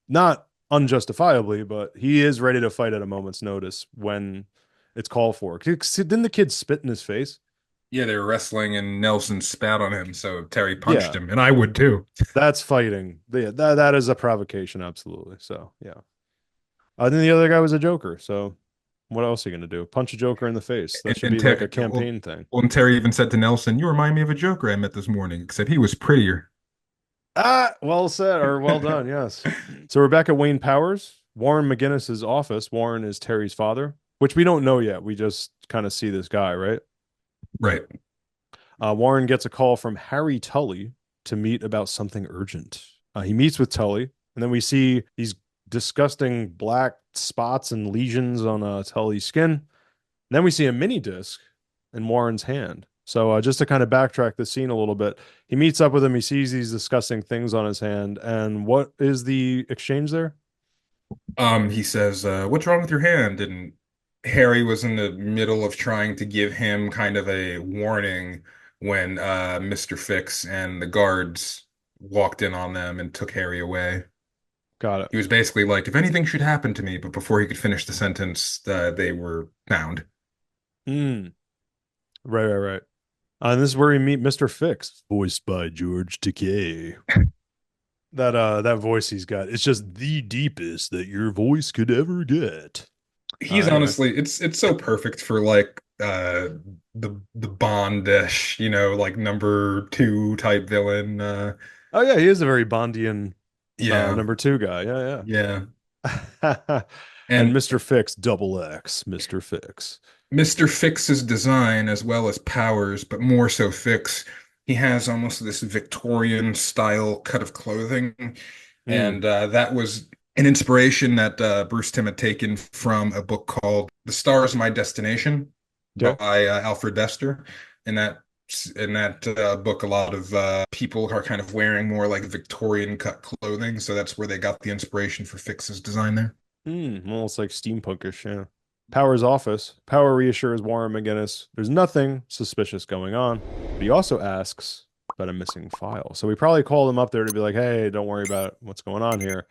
Not unjustifiably, but he is ready to fight at a moment's notice when it's called for. Didn't the kid spit in his face? Yeah, they were wrestling, and Nelson spat on him, so Terry punched Yeah, him, and I would too. that's fighting. Yeah, that is a provocation, absolutely. So yeah. Then the other guy was a Joker. So what else are you gonna do? Punch a Joker in the face? That should And be like Terry, a campaign thing. and Terry even said to Nelson, "You remind me of a Joker I met this morning, except he was prettier." Ah, well said or well done. Yes. So we're back at Wayne Powers, Warren McGinnis's office. Warren is Terry's father, which we don't know yet. We just kind of see this guy, right? Right. Warren gets a call from Harry Tully to meet about something urgent. He meets with Tully, and then we see these disgusting black spots and lesions on Tully's skin. And then we see a mini disc in Warren's hand. So just to kind of backtrack the scene a little bit, he meets up with him. He sees these disgusting things on his hand, and what is the exchange there? He says, "What's wrong with your hand?" And Harry was in the middle of trying to give him kind of a warning when Mr. Fix and the guards walked in on them and took Harry away. Got it. He was basically like, "If anything should happen to me," but before he could finish the sentence, they were found. Mm, right. And this is where we meet Mr. Fix, voiced by George Takei. That voice he's got, it's just the deepest that your voice could ever get. He's Anyway. honestly, it's so perfect for like the Bond-ish, like number two type villain. Oh yeah, he is a very Bondian Yeah, number two guy. Yeah, yeah. yeah. And And Mr. Fix, double X, Mr. Fix. Mr. Fix's design as well as Powers, but more so Fix, he has almost this Victorian style cut of clothing. Mm, And that was an inspiration that Bruce Timm had taken from a book called The Star Is My Destination okay. by Alfred Bester. In that book, a lot of people are kind of wearing more like Victorian cut clothing, so that's where they got the inspiration for Fix's design there. Almost like steampunkish, yeah. Power's office. Power reassures Warren McGinnis there's nothing suspicious going on, but he also asks about a missing file. So we probably called him up there to be like, hey, don't worry about what's going on here.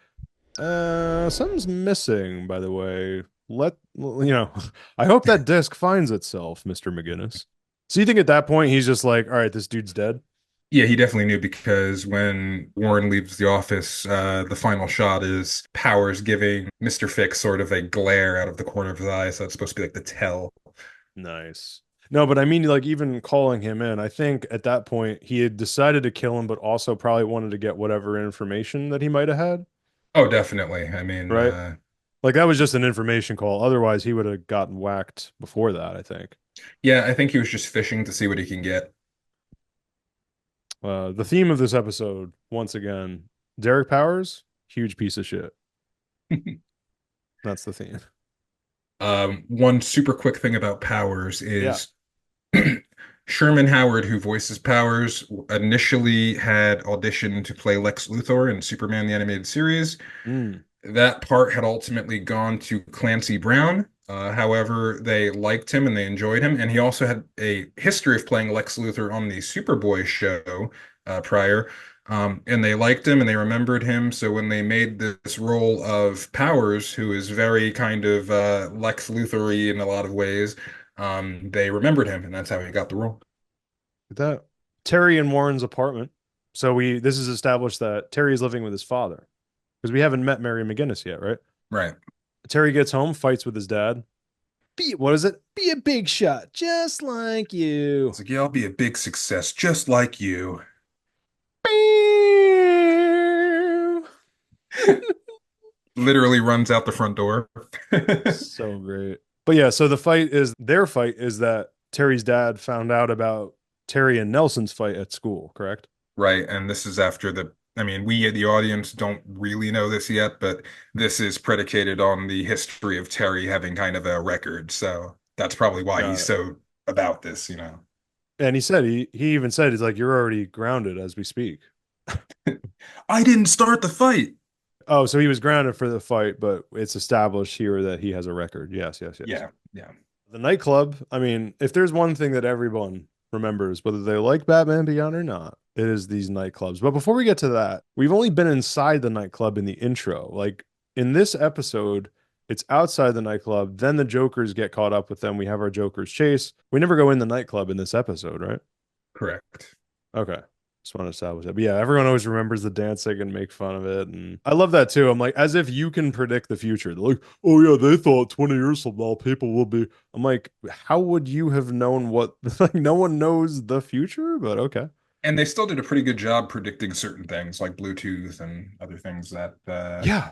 Something's missing, by the way. I hope that disc finds itself, Mr. McGinnis. So you think at that point he's just like, all right, this dude's dead? Yeah, he definitely knew because when Warren leaves the office, the final shot is Powers giving Mr. Fix sort of a glare out of the corner of his eye. So it's supposed to be like the tell. Nice. No, but I mean, like, even calling him in, I think at that point he had decided to kill him, but also probably wanted to get whatever information that he might have had, Oh, definitely. I mean, right? Like that was just an information call. Otherwise, he would have gotten whacked before that, I think. Yeah, I think he was just fishing to see what he can get. The theme of this episode, once again, Derek Powers, huge piece of shit. That's the theme. One super quick thing about Powers Yeah. is Sherman Howard, who voices Powers, initially had auditioned to play Lex Luthor in Superman the Animated Series. Mm. That part had ultimately gone to Clancy Brown. However, they liked him and they enjoyed him, and he also had a history of playing Lex Luthor on the Superboy show prior. And they liked him and they remembered him. So when they made this role of Powers, who is very kind of Lex Luthor-y in a lot of ways, they remembered him, and that's how he got the role. That Terry and Warren's apartment. So we this is established that Terry is living with his father because we haven't met Mary McGinnis yet, right? Right. Terry gets home, fights with his dad. Be what is it? Be a big shot, just like you. It's like, yeah, I'll be a big success, just like you. Literally runs out the front door. So great. But yeah, so the fight is their fight is that Terry's dad found out about Terry and Nelson's fight at school, correct? Right, and this is after I mean, we the audience don't really know this yet, but this is predicated on the history of Terry having kind of a record. So that's probably why Got he's it. so about this, you know. And he said he even said he's like, you're already grounded as we speak. I didn't start the fight. Oh, so he was grounded for the fight, but it's established here that he has a record. Yes, yes, yes. Yeah, yeah. The nightclub, I mean, if there's one thing that everyone remembers, whether they like Batman Beyond or not, it is these nightclubs. But before we get to that, we've only been inside the nightclub in the intro. Like in this episode, it's outside the nightclub. Then the Jokers get caught up with them. We have our Jokers chase. We never go in the nightclub in this episode, right? Correct. Okay. Just want to establish that. But yeah, everyone always remembers the dancing and make fun of it. And I love that too. I'm like, as if you can predict the future. They're like, oh yeah, they thought 20 years from now people will be. I'm like, how would you have known what like no one knows the future, but okay. And they still did a pretty good job predicting certain things like Bluetooth and other things that Yeah.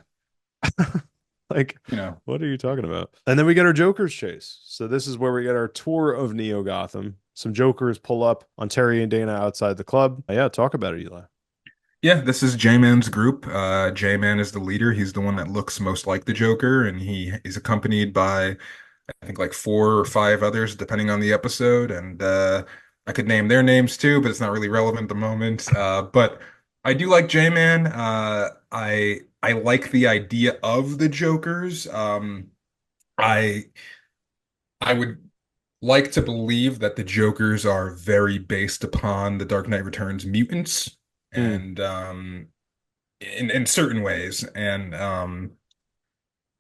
Like, you know. what are you talking about? And then we get our Joker's chase. So this is where we get our tour of Neo Gotham. Some Jokers pull up on Terry and Dana outside the club. Yeah, talk about it, Eli. Yeah, this is J-Man's group. J-Man is the leader. He's the one that looks most like the Joker, and he is accompanied by I think like four or five others, depending on the episode. And I could name their names too, but it's not really relevant at the moment. But I do like J-Man. I like the idea of the Jokers. I I would like to believe that the Jokers are very based upon the Dark Knight Returns mutants, Mm, and in certain ways, and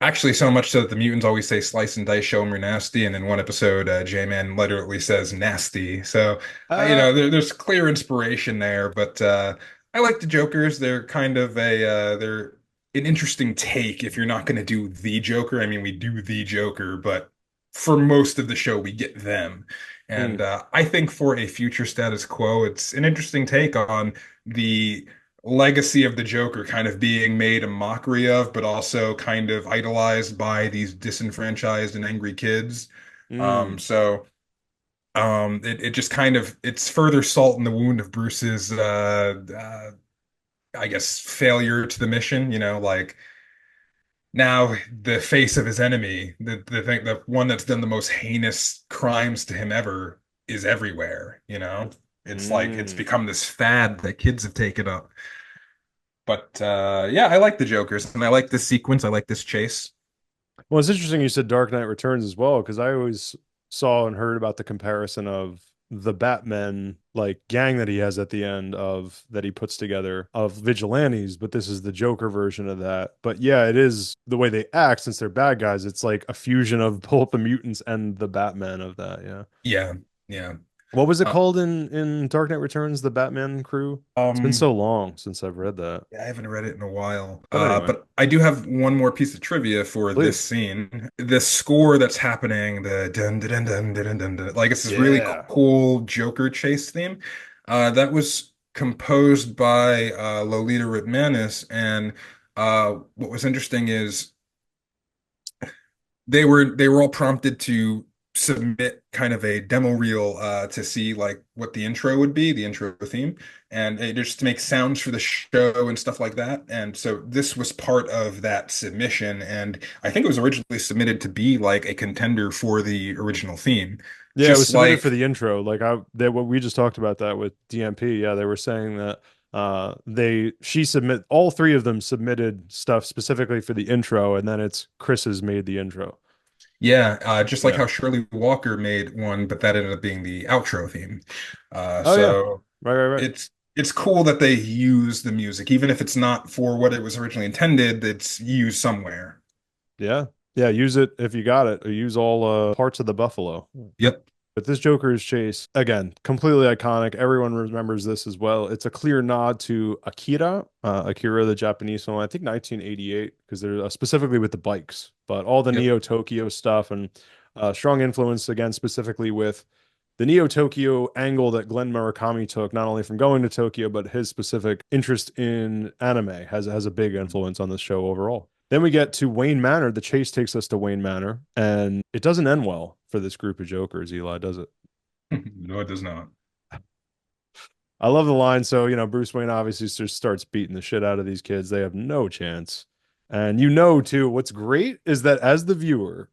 actually, so much so that the mutants always say slice and dice, show 'em you're nasty. And in one episode, J-Man literally says nasty. So, uh, there's clear inspiration there. But I like the Jokers. They're kind of they're an interesting take if you're not going to do the Joker. I mean, we do the Joker, but for most of the show, we get them. And mm, I think for a future status quo, it's an interesting take on the legacy of the Joker kind of being made a mockery of, but also kind of idolized by these disenfranchised and angry kids. mm. It just kind of it's further salt in the wound of Bruce's I guess failure to the mission, like now the face of his enemy, the one that's done the most heinous crimes to him ever is everywhere. It's like it's Mm. become this fad that kids have taken up. But yeah, I like the Jokers and I like this sequence. I like this chase. Well, it's interesting you said Dark Knight Returns as well, because I always saw and heard about the comparison of the Batman like gang that he has at the end of that he puts together of vigilantes, but this is the Joker version of that. But yeah, it is the way they act since they're bad guys. It's like a fusion of both the mutants and the Batman of that. Yeah. Yeah, yeah. What was it Uh, called in Dark Knight Returns, the Batman crew? It's been um, so long since I've read that. I haven't read it in a while. But anyway, But I do have one more piece of trivia for this please. scene. The score that's happening, the dun dun dun dun dun dun, dun, like it's this really Yeah. cool Joker chase theme. That was composed by Lolita Ritmanis, and what was interesting is they were all prompted to submit kind of a demo reel to see like what the intro would be, the intro theme, and it just to make sounds for the show and stuff like that. And so this was part of that submission, and I think it was originally submitted to be like a contender for the original theme. Yeah, it was Just submitted for like the intro. Like what we just talked about that with DMP. Yeah, they were saying that she submit all three of them submitted stuff specifically for the intro, and then it's Chris's made the intro. yeah, just like Yeah. how Shirley Walker made one, but that ended up being the outro theme. Oh yeah. So Right, right, right. it's cool that they use the music, even if it's not for what it was originally intended, it's used somewhere. Yeah. Yeah, use it if you got it, or use all parts of the buffalo. Yep. But this Joker's chase, again, completely iconic. Everyone remembers this as well. It's a clear nod to Akira, the Japanese film, I think 1988, because they're specifically with the bikes, but all the Yep. Neo Tokyo stuff and strong influence, again, specifically with the Neo Tokyo angle that Glenn Murakami took, not only from going to Tokyo, but his specific interest in anime has a big influence on this show overall. Then we get to Wayne Manor. The chase takes us to Wayne Manor, and it doesn't end well for this group of Jokers, Eli, does it? No, it does not. I love the line. So, Bruce Wayne obviously just starts beating the shit out of these kids. They have no chance. And too, what's great is that as the viewer,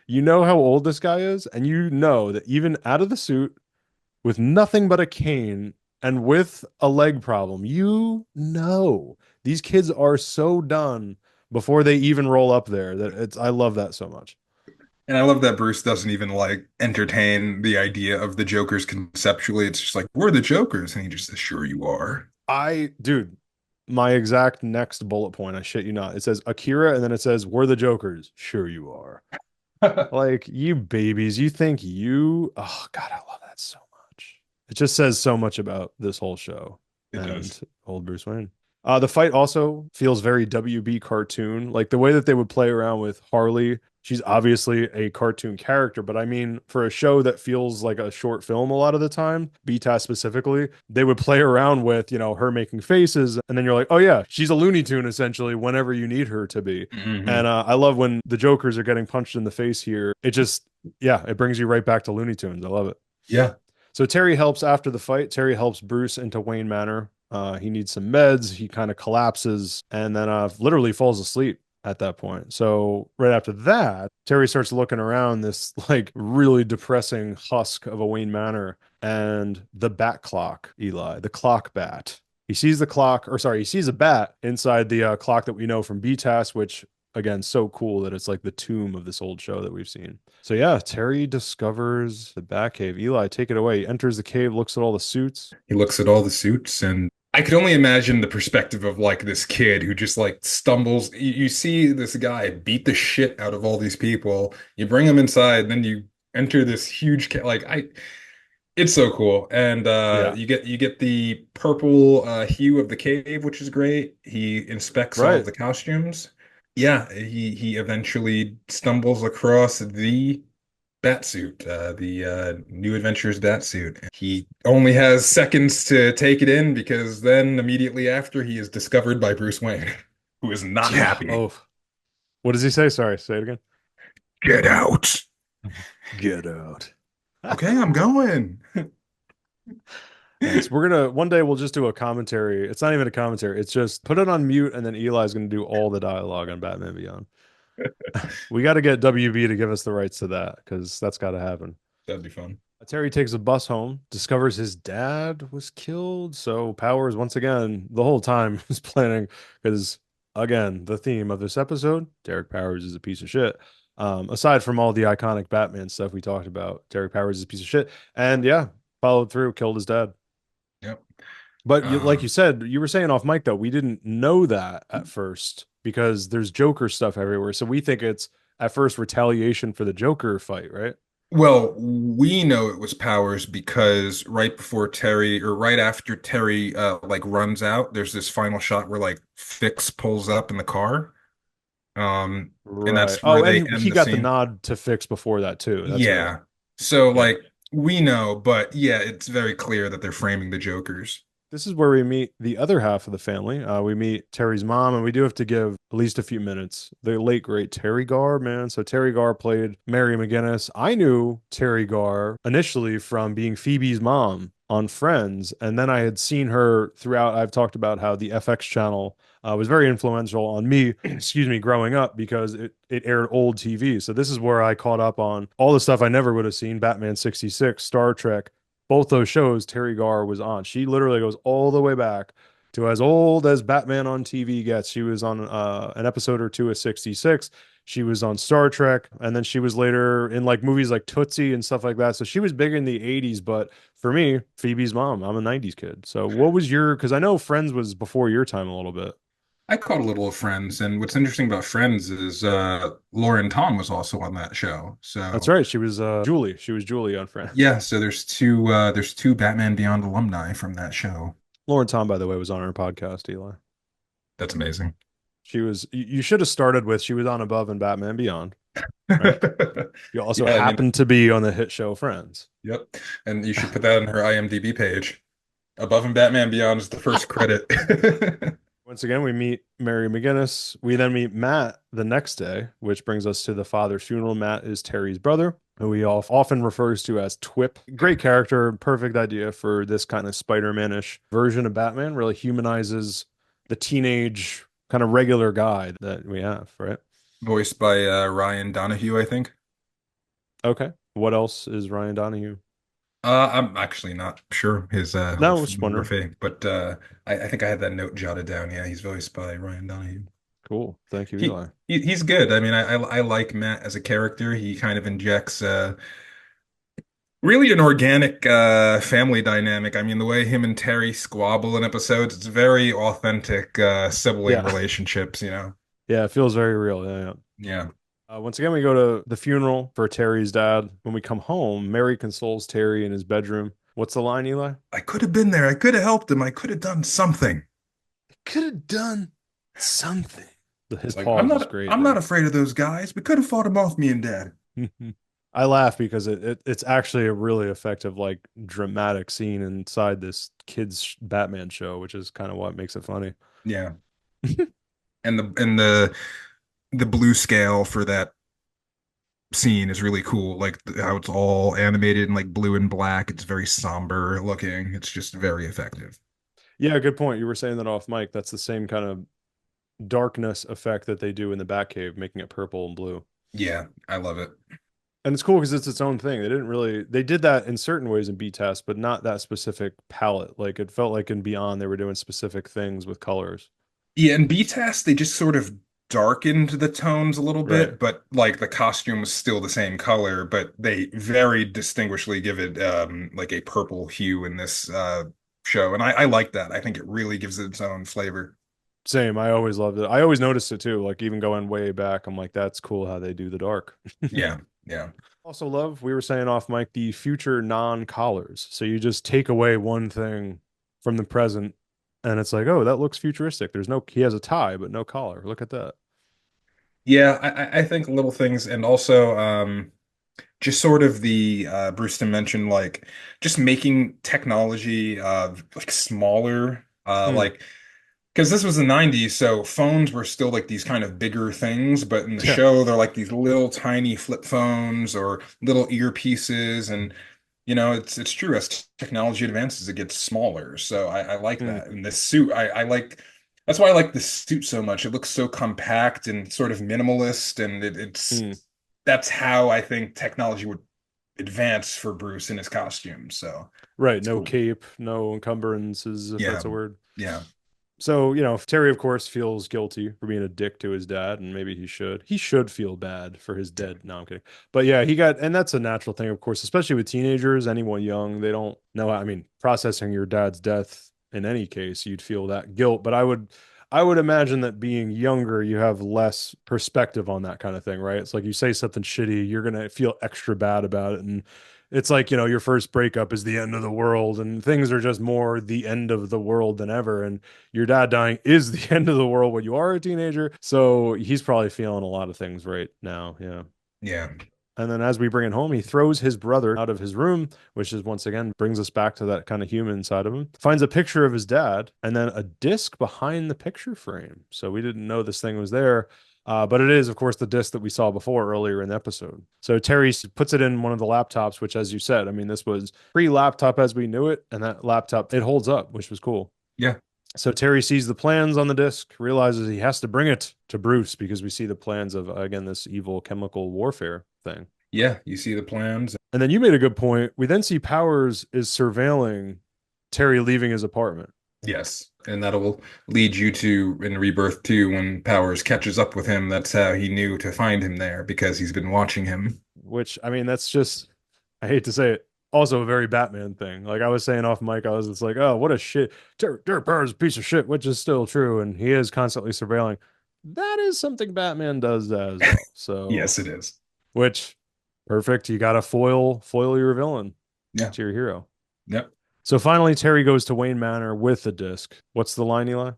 you know how old this guy is, and you know that even out of the suit, with nothing but a cane and with a leg problem, these kids are so done before they even roll up there that I love that so much. And I love that Bruce doesn't even like entertain the idea of the Jokers conceptually. It's just like, we're the Jokers. And he just says, sure you are. Dude, my exact next bullet point, I shit you not. It says Akira and then it says, we're the Jokers. Sure you are. Like, you babies, oh God, I love that so much. It just says so much about this whole show It and does. old Bruce Wayne. The fight also feels very WB cartoon, like the way that they would play around with Harley. She's obviously a cartoon character, but I mean, for a show that feels like a short film a lot of the time, BTAS specifically, they would play around with, her making faces. And then you're like, oh, yeah, she's a Looney Tune essentially whenever you need her to be. Hmm. And I love when the Jokers are getting punched in the face here. It brings you right back to Looney Tunes. I love it. Yeah. So Terry helps after the fight. Terry helps Bruce into Wayne Manor. He needs some meds. He kind of collapses and then literally falls asleep at that point. So right after that, Terry starts looking around this like really depressing husk of a Wayne Manor and the bat clock, Eli, the clock bat. He sees he sees a bat inside the clock that we know from BTAS, which again, so cool that it's like the tomb of this old show that we've seen. So yeah, Terry discovers the Batcave. Eli, take it away. He enters the cave, looks at all the suits. He looks at all the suits, and I could only imagine the perspective of like this kid who just like stumbles. You see this guy beat the shit out of all these people. You bring him inside, then you enter this huge it's so cool. And Yeah, you get the purple hue of the cave, which is great. He inspects all of right. the costumes. Yeah, he eventually stumbles across the Batsuit, the New Adventures Batsuit. He only has seconds to take it in because then immediately after he is discovered by Bruce Wayne, who is not Yeah. happy. Oh, what does he say? Sorry, say it again. Get out. Get out. Okay, I'm going. Nice. One day we'll just do a commentary. It's not even a commentary. It's just put it on mute and then Eli's gonna do all the dialogue on Batman Beyond. We got to get WB to give us the rights to that because that's got to happen. That'd be fun. Terry takes a bus home, discovers his dad was killed. So Powers, once again, the whole time is planning because, again, the theme of this episode, Derek Powers is a piece of shit. Aside from all the iconic Batman stuff we talked about, Derek Powers is a piece of shit. And yeah, followed through, killed his dad. Yep. But like you Um, said, you were saying off mic though, we didn't know that at first because there's Joker stuff everywhere. So we think it's at first retaliation for the Joker fight, right? well, we know it was Powers because right before Terry or right after Terry like runs out, there's this final shot where like Fix pulls up in the car. Um, and Right. that's where Oh, they and end he the got the scene. nod to Fix before that too. That's right. Yeah. So Yeah. like we know, but yeah, it's very clear that they're framing the Jokers. This is where we meet the other half of the family. We meet Terry's mom, and we do have to give at least a few minutes. The late great Terry Garr, man. So Terry Garr played Mary McGinnis. I knew Terry Garr initially from being Phoebe's mom on Friends, and then I had seen her throughout. I've talked about how the FX channel was very influential on me, excuse me, growing up because it aired old TV. So this is where I caught up on all the stuff I never would have seen: Batman 66, Star Trek, both those shows Terry Garr was on. She literally goes all the way back to as old as Batman on TV gets. She was on an episode or two of 66. She was on Star Trek, and then she was later in like movies like Tootsie and stuff like that. So she was big in the 80s, but for me, Phoebe's mom, I'm a 90s kid. So what was your, because I know Friends was before your time a little bit. I caught a little of Friends, and what's interesting about Friends is Lauren Tom was also on that show. That's So right. She was Julie. She was Julie on Friends. yeah, so there's two Batman Beyond alumni from that show. Lauren Tom, by the way, was on our podcast, Eli. That's amazing. She was, you should have started with, she was on Above and Batman Beyond, right? You also Yeah, I mean, happened to be on the hit show Friends. yep. And you should put that on her IMDb page. Above and Batman Beyond is the first credit. Once again, we meet Mary McGinnis. We then meet Matt the next day, which brings us to the father's funeral. Matt is Terry's brother, who he often refers to as Twip. Great character, perfect idea for this kind of Spider-Man-ish version of Batman. Really humanizes the teenage kind of regular guy that we have, right? Voiced by Ryan Donahue, I think. Okay. What else is Ryan Donahue? I'm actually not sure his No, whole I was wondering. filmography, but I think I had that note jotted down. Yeah, he's voiced by Ryan Donahue. Cool. Thank you, He, Eli. he's good. I mean, I like Matt as a character. He kind of injects really an organic family dynamic. I mean, the way him and Terry squabble in episodes, it's very authentic sibling Yeah. relationships, you know? Yeah, it feels very real. Yeah, yeah. Yeah. Once again, we go to the funeral for Terry's dad. When we come home, Mary consoles Terry in his bedroom. What's the line, Eli? I could have been there. I could have helped him. I could have done something. Could have done something. His It's like, pause is great I'm not there. afraid of those guys. We could have fought them off, me and Dad. I laugh because it's actually a really effective, like dramatic scene inside this kid's Batman show, which is kind of what makes it funny. Yeah. And the blue scale for that scene is really cool. Like how it's all animated in like blue and black. It's very somber looking. It's just very effective. Yeah, good point. You were saying that off mic. That's the same kind of darkness effect that they do in the Batcave, making it purple and blue. Yeah, I love it. And it's cool because it's its own thing. They did that in certain ways in B test, but not that specific palette. Like it felt like in Beyond, they were doing specific things with colors. Yeah, in B-Test, they just sort of darkened the tones a little Right. bit, but like the costume was still the same color, but they very distinguishedly give it like a purple hue in this show. And I like that. I think it really gives it its own flavor. Same. I always loved it. I always noticed it too. Like even going way back, I'm like, that's cool how they do the dark. Yeah, yeah. Also love, we were saying off mic, the future non-collars. So you just take away one thing from the present and it's like, oh, that looks futuristic. He has a tie, but no collar. Look at that. Yeah, I think little things and also just sort of the Brewston mentioned like just making technology like smaller Mm, like because this was the 90s, so phones were still like these kind of bigger things, but in the yeah. show they're like these little tiny flip phones or little earpieces and you know it's true as technology advances it gets smaller. So I like Mm, that. And this suit I like that's why I like this suit so much. It looks so compact and sort of minimalist and it's mm. that's how I think technology would advance for Bruce in his costume. So Right. it's No cool. cape, no encumbrances, if Yeah. that's a word. Yeah. So, Terry, of course, feels guilty for being a dick to his dad, and maybe he should. He should feel bad for his dead. No, I'm kidding. But yeah, and that's a natural thing, of course, especially with teenagers, anyone young, they don't know. I mean, processing your dad's death in any case, you'd feel that guilt. But I would imagine that being younger, you have less perspective on that kind of thing, right? It's like you say something shitty, you're gonna feel extra bad about it, and it's like, your first breakup is the end of the world, and things are just more the end of the world than ever. And your dad dying is the end of the world when you are a teenager. So he's probably feeling a lot of things right now. Yeah. Yeah. And then as we bring it home, he throws his brother out of his room, which is once again brings us back to that kind of human side of him. Finds a picture of his dad and then a disc behind the picture frame. So we didn't know this thing was there. But it is, of course, the disc that we saw before earlier in the episode. So Terry puts it in one of the laptops, which, as you said, I mean, this was pre-laptop as we knew it, and that laptop, it holds up, which was cool. Yeah. So Terry sees the plans on the disc, realizes he has to bring it to Bruce because we see the plans of, again, this evil chemical warfare thing. Yeah, you see the plans. And then you made a good point. We then see Powers is surveilling Terry leaving his apartment. Yes, and that'll lead you to in Rebirth 2 when Powers catches up with him. That's how he knew to find him there because he's been watching him. Which, I mean, that's just, I hate to say it, also a very Batman thing. Like I was saying off mic, I was just like, oh, what a shit. Derek Powers is a piece of shit, which is still true. And he is constantly surveilling. That is something Batman does as well. So, Yes, it is. which, perfect. You got to foil your villain Yeah. to your hero. Yep. So finally, Terry goes to Wayne Manor with the disc. What's the line, Eli?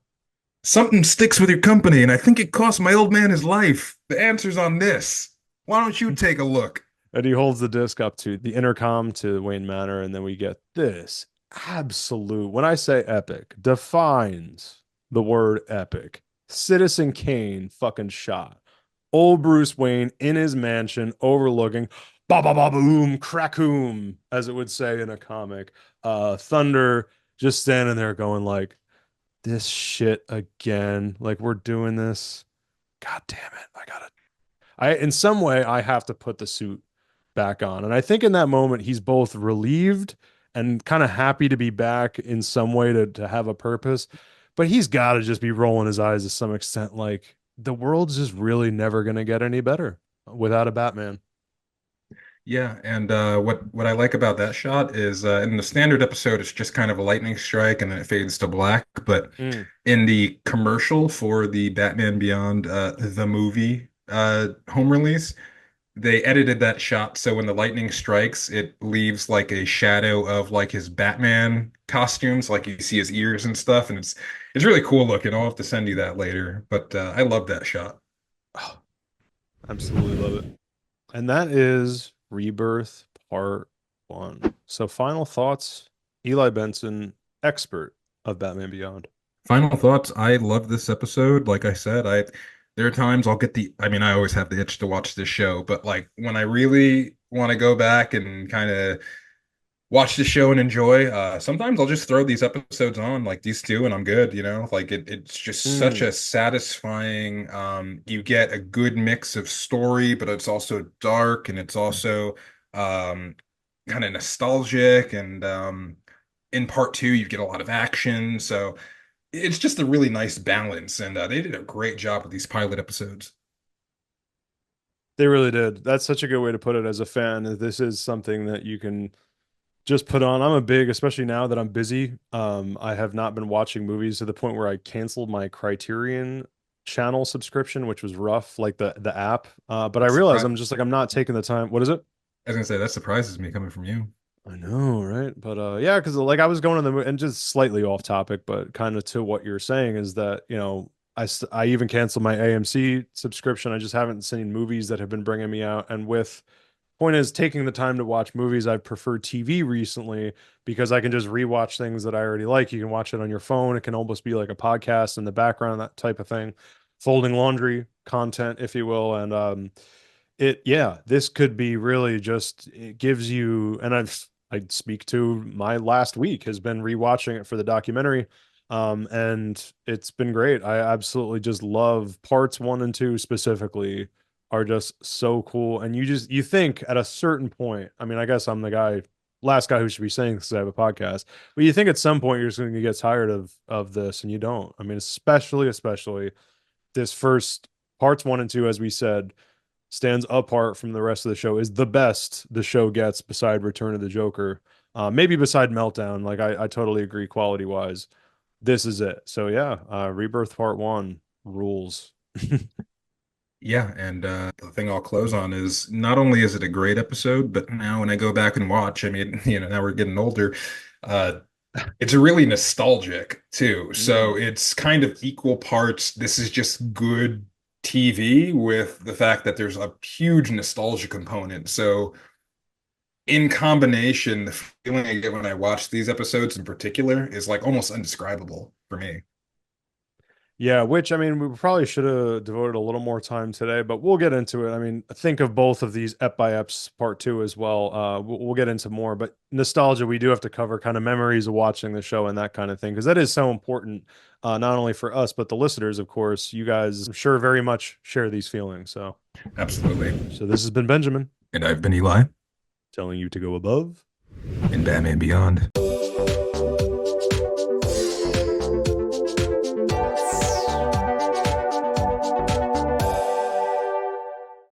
Something sticks with your company, and I think it cost my old man his life. The answer's on this. Why don't you take a look? And he holds the disc up to the intercom to Wayne Manor, and then we get this absolute, when I say epic, defines the word epic. Citizen Kane fucking shot. Old Bruce Wayne in his mansion overlooking ba ba ba boom, crackoom, as it would say in a comic. Thunder just standing there going like, this shit again. Like we're doing this. God damn it. In some way, I have to put the suit back on. And I think in that moment, he's both relieved and kind of happy to be back in some way to have a purpose. But he's got to just be rolling his eyes to some extent. Like the world's just really never going to get any better without a Batman. Yeah, and what I like about that shot is in the standard episode, it's just kind of a lightning strike and then it fades to black. But Mm. in the commercial for the Batman Beyond the movie home release, they edited that shot so when the lightning strikes, it leaves like a shadow of like his Batman costumes, like you see his ears and stuff, and it's really cool looking. I'll have to send you that later, but I love that shot. Oh, absolutely love it. And that is Rebirth Part 1. So, final thoughts, Eli Benson, expert of Batman Beyond. Final thoughts. I love this episode. Like I said, there are times I'll get I mean, I always have the itch to watch this show, but like when I really want to go back and kind of watch the show and enjoy, sometimes I'll just throw these episodes on like these two and I'm good, Like it's just such Mm. a satisfying, you get a good mix of story, but it's also dark and it's also kind of nostalgic and in part two you get a lot of action. So it's just a really nice balance, and they did a great job with these pilot episodes. They really did. That's such a good way to put it as a fan. This is something that you can just put on. I'm a big, especially now that I'm busy. I have not been watching movies to the point where I canceled my Criterion channel subscription, which was rough, like the app. But I realize I'm just like I'm not taking the time. What is it? I was gonna say that surprises me coming from you. I know, right? But yeah, because like I was going to and just slightly off topic, but kind of to what you're saying is that I even canceled my AMC subscription. I just haven't seen movies that have been bringing me out, and with point is taking the time to watch movies. I've preferred TV recently because I can just rewatch things that I already like. You can watch it on your phone. It can almost be like a podcast in the background, that type of thing. Folding laundry content, if you will. And this could be really just it gives you and I speak to my last week has been rewatching it for the documentary. And it's been great. I absolutely just love parts 1 and 2 specifically are just so cool. And you think at a certain point, I mean, I guess I'm the last guy who should be saying this because I have a podcast, but you think at some point you're just going to get tired of this and you don't. I mean, especially this first parts 1 and 2, as we said, stands apart from the rest of the show, is the best the show gets beside Return of the Joker. Maybe beside Meltdown. Like I totally agree quality wise. This is it. So yeah, Rebirth Part 1 rules. Yeah, and the thing I'll close on is not only is it a great episode, but now when I go back and watch, I mean, now we're getting older, uh, it's really nostalgic too. So Mm. it's kind of equal parts. This is just good TV with the fact that there's a huge nostalgia component. So in combination, the feeling I get when I watch these episodes in particular is like almost indescribable for me. Yeah, which I mean, we probably should have devoted a little more time today, but we'll get into it. I mean, think of both of these Ep by Eps part two as well. We'll get into more, but nostalgia, we do have to cover kind of memories of watching the show and that kind of thing, because that is so important, not only for us, but the listeners, of course. You guys, I'm sure, very much share these feelings. So, Absolutely. so this has been Benjamin And I've been Eli telling you to go above in Batman Beyond.